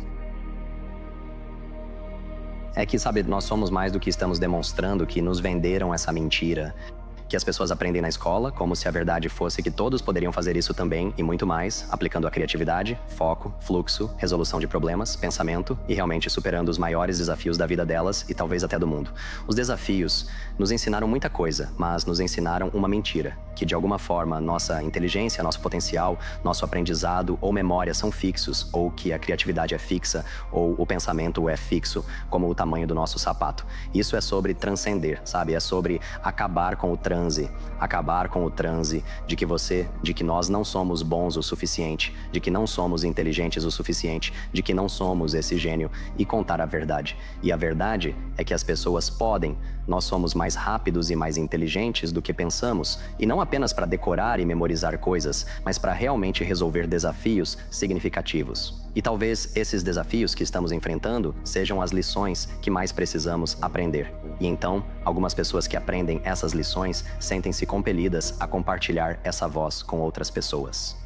É que, sabe, nós somos mais do que estamos demonstrando, que nos venderam essa mentira. Que as pessoas aprendem na escola, como se a verdade fosse que todos poderiam fazer isso também e muito mais, aplicando a criatividade, foco, fluxo, resolução de problemas, pensamento e realmente superando os maiores desafios da vida delas e talvez até do mundo. Os desafios nos ensinaram muita coisa, mas nos ensinaram uma mentira, que de alguma forma nossa inteligência, nosso potencial, nosso aprendizado ou memória são fixos, ou que a criatividade é fixa, ou o pensamento é fixo, como o tamanho do nosso sapato. Isso é sobre transcender, sabe? É sobre acabar com o acabar com o transe de que nós não somos bons o suficiente, de que não somos inteligentes o suficiente, de que não somos esse gênio, e contar a verdade. E a verdade é que as pessoas podem, nós somos mais rápidos e mais inteligentes do que pensamos, e não apenas para decorar e memorizar coisas, mas para realmente resolver desafios significativos. E talvez esses desafios que estamos enfrentando sejam as lições que mais precisamos aprender. E então, algumas pessoas que aprendem essas lições sentem-se compelidas a compartilhar essa voz com outras pessoas.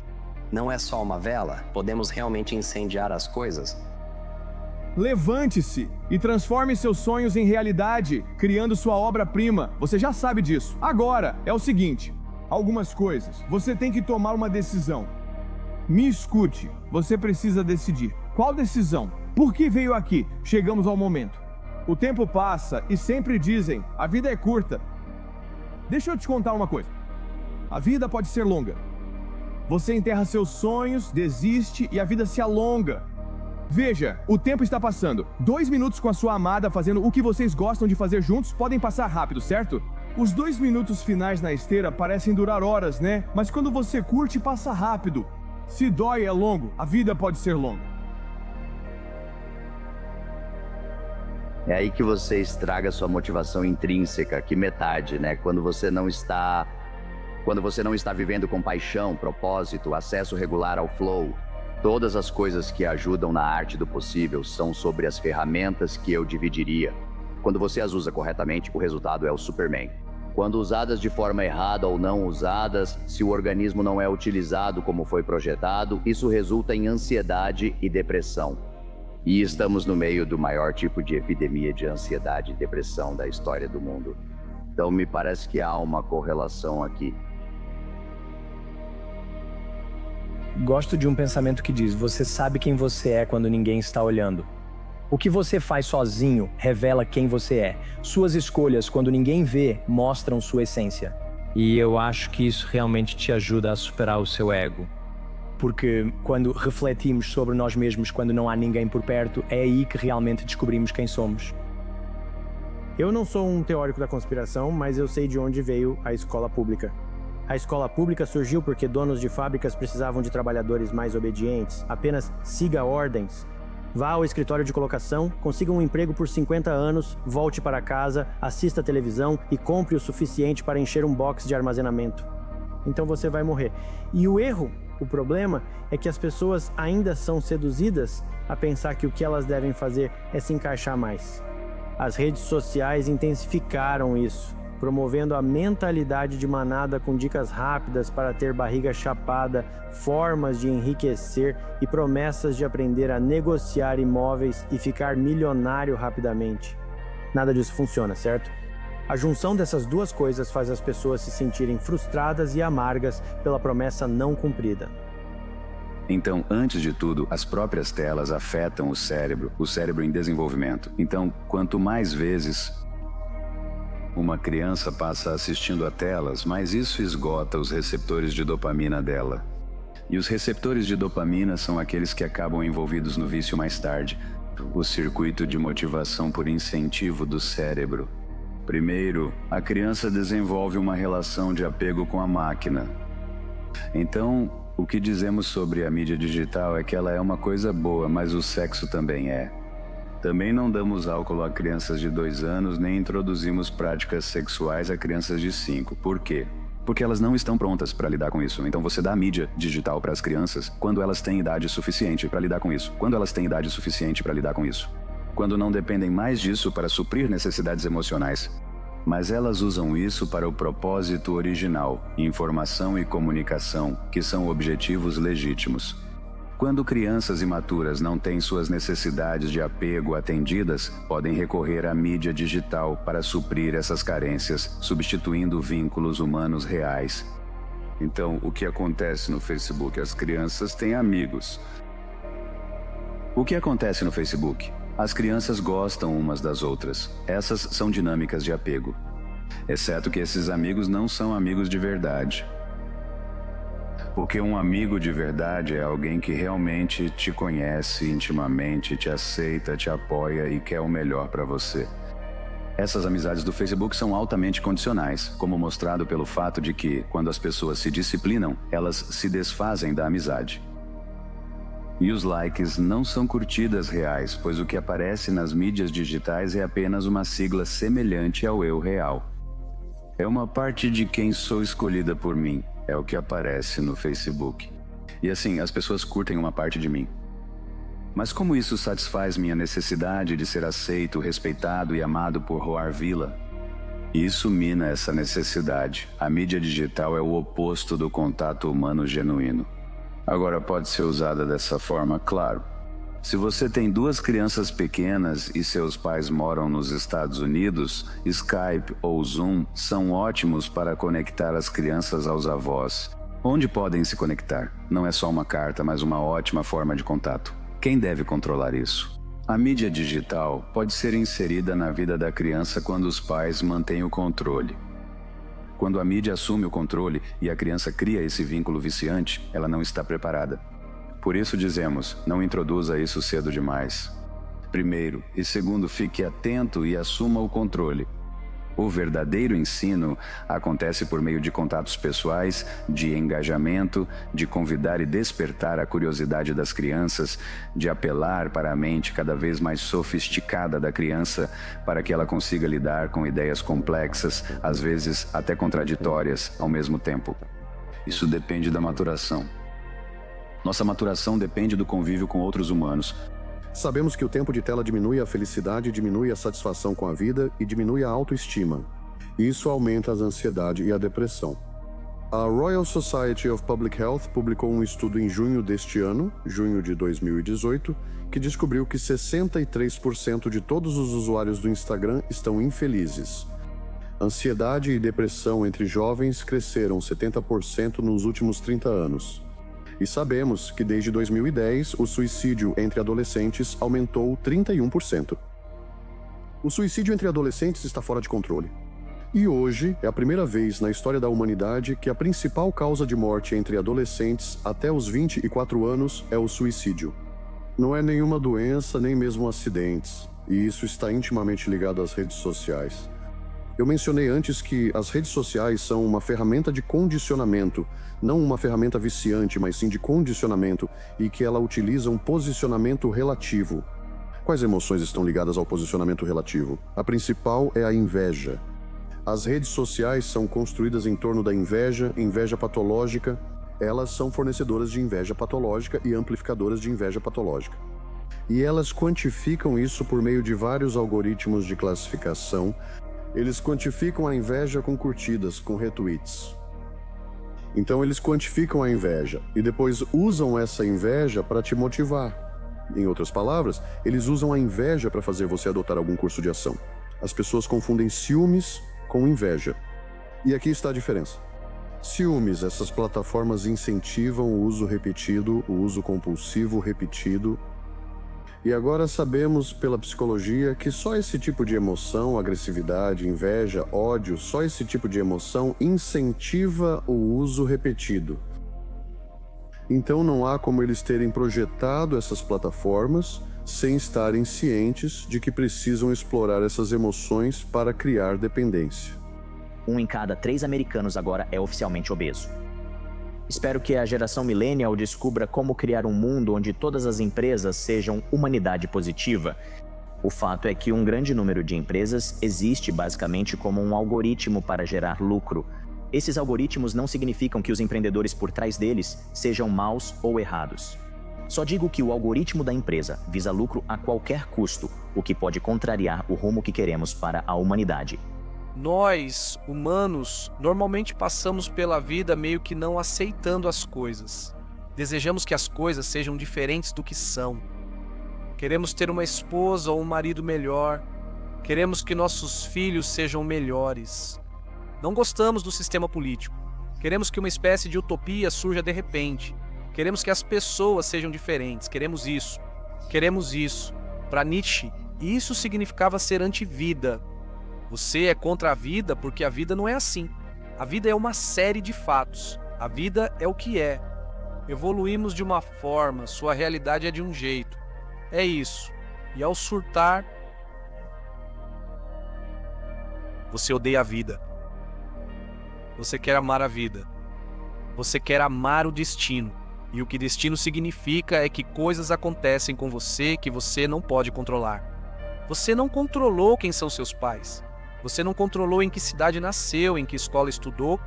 Não é só uma vela, podemos realmente incendiar as coisas. Levante-se e transforme seus sonhos em realidade, criando sua obra-prima. Você já sabe disso. Agora, é o seguinte, algumas coisas. Você tem que tomar uma decisão. Me escute, você precisa decidir. Qual decisão? Por que veio aqui? Chegamos ao momento. O tempo passa e sempre dizem, a vida é curta. Deixa eu te contar uma coisa. A vida pode ser longa. Você enterra seus sonhos, desiste e a vida se alonga. Veja, o tempo está passando. 2 minutos com a sua amada fazendo o que vocês gostam de fazer juntos podem passar rápido, certo? Os 2 minutos finais na esteira parecem durar horas, né? Mas quando você curte, passa rápido. Se dói é longo, a vida pode ser longa. É aí que você estraga sua motivação intrínseca, que metade, né? Quando você não está vivendo com paixão, propósito, acesso regular ao flow. Todas as coisas que ajudam na arte do possível são sobre as ferramentas que eu dividiria. Quando você as usa corretamente, o resultado é o Superman. Quando usadas de forma errada ou não usadas, se o organismo não é utilizado como foi projetado, isso resulta em ansiedade e depressão. E estamos no meio do maior tipo de epidemia de ansiedade e depressão da história do mundo. Então me parece que há uma correlação aqui. Gosto de um pensamento que diz: você sabe quem você é quando ninguém está olhando. O que você faz sozinho revela quem você é. Suas escolhas, quando ninguém vê, mostram sua essência. E eu acho que isso realmente te ajuda a superar o seu ego. Porque quando refletimos sobre nós mesmos quando não há ninguém por perto, é aí que realmente descobrimos quem somos. Eu não sou um teórico da conspiração, mas eu sei de onde veio a escola pública. A escola pública surgiu porque donos de fábricas precisavam de trabalhadores mais obedientes. Apenas siga ordens. Vá ao escritório de colocação, consiga um emprego por 50 anos, volte para casa, assista a televisão e compre o suficiente para encher um box de armazenamento. Então você vai morrer. E o problema é que as pessoas ainda são seduzidas a pensar que o que elas devem fazer é se encaixar mais. As redes sociais intensificaram isso, promovendo a mentalidade de manada com dicas rápidas para ter barriga chapada, formas de enriquecer e promessas de aprender a negociar imóveis e ficar milionário rapidamente. Nada disso funciona, certo? A junção dessas duas coisas faz as pessoas se sentirem frustradas e amargas pela promessa não cumprida. Então, antes de tudo, as próprias telas afetam o cérebro em desenvolvimento. Então, quanto mais vezes uma criança passa assistindo a telas, mais isso esgota os receptores de dopamina dela. E os receptores de dopamina são aqueles que acabam envolvidos no vício mais tarde, o circuito de motivação por incentivo do cérebro. Primeiro, a criança desenvolve uma relação de apego com a máquina. Então, o que dizemos sobre a mídia digital é que ela é uma coisa boa, mas o sexo também é. Também não damos álcool a crianças de 2 anos, nem introduzimos práticas sexuais a crianças de 5. Por quê? Porque elas não estão prontas para lidar com isso. Então você dá mídia digital para as crianças quando elas têm idade suficiente para lidar com isso. Quando elas têm idade suficiente para lidar com isso. Quando não dependem mais disso para suprir necessidades emocionais. Mas elas usam isso para o propósito original, informação e comunicação, que são objetivos legítimos. Quando crianças imaturas não têm suas necessidades de apego atendidas, podem recorrer à mídia digital para suprir essas carências, substituindo vínculos humanos reais. Então, o que acontece no Facebook? As crianças têm amigos. O que acontece no Facebook? As crianças gostam umas das outras. Essas são dinâmicas de apego. Exceto que esses amigos não são amigos de verdade. Porque um amigo de verdade é alguém que realmente te conhece intimamente, te aceita, te apoia e quer o melhor para você. Essas amizades do Facebook são altamente condicionais, como mostrado pelo fato de que, quando as pessoas se disciplinam, elas se desfazem da amizade. E os likes não são curtidas reais, pois o que aparece nas mídias digitais é apenas uma sigla semelhante ao eu real. É uma parte de quem sou escolhida por mim, é o que aparece no Facebook. E assim, as pessoas curtem uma parte de mim. Mas como isso satisfaz minha necessidade de ser aceito, respeitado e amado por Roar Villa? Isso mina essa necessidade. A mídia digital é o oposto do contato humano genuíno. Agora, pode ser usada dessa forma, claro. Se você tem 2 crianças pequenas e seus pais moram nos Estados Unidos, Skype ou Zoom são ótimos para conectar as crianças aos avós. Onde podem se conectar? Não é só uma carta, mas uma ótima forma de contato. Quem deve controlar isso? A mídia digital pode ser inserida na vida da criança quando os pais mantêm o controle. Quando a mídia assume o controle e a criança cria esse vínculo viciante, ela não está preparada. Por isso dizemos, não introduza isso cedo demais. Primeiro, e segundo, fique atento e assuma o controle. O verdadeiro ensino acontece por meio de contatos pessoais, de engajamento, de convidar e despertar a curiosidade das crianças, de apelar para a mente cada vez mais sofisticada da criança para que ela consiga lidar com ideias complexas, às vezes até contraditórias, ao mesmo tempo. Isso depende da maturação. Nossa maturação depende do convívio com outros humanos. Sabemos que o tempo de tela diminui a felicidade, diminui a satisfação com a vida e diminui a autoestima. Isso aumenta a ansiedade e a depressão. A Royal Society of Public Health publicou um estudo em junho deste ano, junho de 2018, que descobriu que 63% de todos os usuários do Instagram estão infelizes. Ansiedade e depressão entre jovens cresceram 70% nos últimos 30 anos. E sabemos que desde 2010 o suicídio entre adolescentes aumentou 31%. O suicídio entre adolescentes está fora de controle. E hoje é a primeira vez na história da humanidade que a principal causa de morte entre adolescentes até os 24 anos é o suicídio. Não é nenhuma doença, nem mesmo acidentes, e isso está intimamente ligado às redes sociais. Eu mencionei antes que as redes sociais são uma ferramenta de condicionamento, não uma ferramenta viciante, mas sim de condicionamento, e que ela utiliza um posicionamento relativo. Quais emoções estão ligadas ao posicionamento relativo? A principal é a inveja. As redes sociais são construídas em torno da inveja, inveja patológica. Elas são fornecedoras de inveja patológica e amplificadoras de inveja patológica. E elas quantificam isso por meio de vários algoritmos de classificação. Eles quantificam a inveja com curtidas, com retweets. Então eles quantificam a inveja e depois usam essa inveja para te motivar. Em outras palavras, eles usam a inveja para fazer você adotar algum curso de ação. As pessoas confundem ciúmes com inveja. E aqui está a diferença. Ciúmes, essas plataformas incentivam o uso repetido, o uso compulsivo repetido. E agora sabemos pela psicologia que só esse tipo de emoção, agressividade, inveja, ódio, só esse tipo de emoção incentiva o uso repetido. Então não há como eles terem projetado essas plataformas sem estarem cientes de que precisam explorar essas emoções para criar dependência. 1 em cada 3 americanos agora é oficialmente obeso. Espero que a geração millennial descubra como criar um mundo onde todas as empresas sejam humanidade positiva. O fato é que um grande número de empresas existe basicamente como um algoritmo para gerar lucro. Esses algoritmos não significam que os empreendedores por trás deles sejam maus ou errados. Só digo que o algoritmo da empresa visa lucro a qualquer custo, o que pode contrariar o rumo que queremos para a humanidade. Nós, humanos, normalmente passamos pela vida meio que não aceitando as coisas. Desejamos que as coisas sejam diferentes do que são. Queremos ter uma esposa ou um marido melhor. Queremos que nossos filhos sejam melhores. Não gostamos do sistema político. Queremos que uma espécie de utopia surja de repente. Queremos que as pessoas sejam diferentes. Queremos isso. Queremos isso. Para Nietzsche, isso significava ser anti-vida. Você é contra a vida porque a vida não é assim. A vida é uma série de fatos. A vida é o que é. Evoluímos de uma forma, sua realidade é de um jeito. É isso. E ao surtar, você odeia a vida. Você quer amar a vida. Você quer amar o destino. E o que destino significa é que coisas acontecem com você que você não pode controlar. Você não controlou quem são seus pais. Você não controlou em que cidade nasceu, em que escola estudou.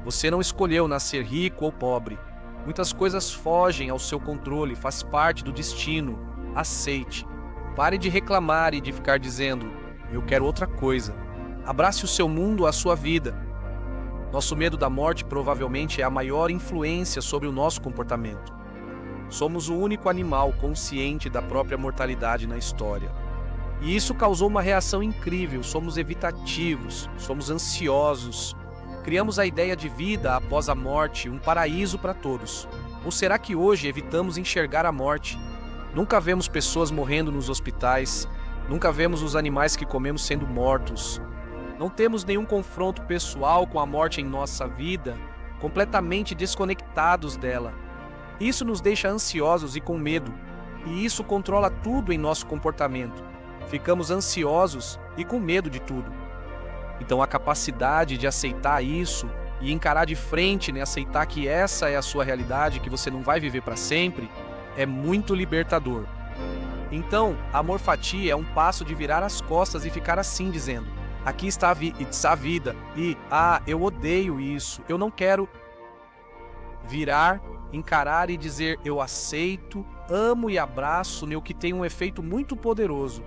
Você não escolheu nascer rico ou pobre. Muitas coisas fogem ao seu controle, faz parte do destino. Aceite. Pare de reclamar e de ficar dizendo, eu quero outra coisa. Abrace o seu mundo, a sua vida. Nosso medo da morte provavelmente é a maior influência sobre o nosso comportamento. Somos o único animal consciente da própria mortalidade na história. E isso causou uma reação incrível. Somos evitativos, somos ansiosos. Criamos a ideia de vida após a morte, um paraíso para todos. Ou será que hoje evitamos enxergar a morte? Nunca vemos pessoas morrendo nos hospitais. Nunca vemos os animais que comemos sendo mortos. Não temos nenhum confronto pessoal com a morte em nossa vida, completamente desconectados dela. Isso nos deixa ansiosos e com medo, e isso controla tudo em nosso comportamento. Ficamos ansiosos e com medo de tudo. Então a capacidade de aceitar isso e encarar de frente, né, aceitar que essa é a sua realidade, que você não vai viver para sempre, é muito libertador. Então, amor fati é um passo de virar as costas e ficar assim dizendo, aqui está a vida, e eu odeio isso, eu não quero virar, encarar e dizer eu aceito, amo e abraço, né, o que tem um efeito muito poderoso.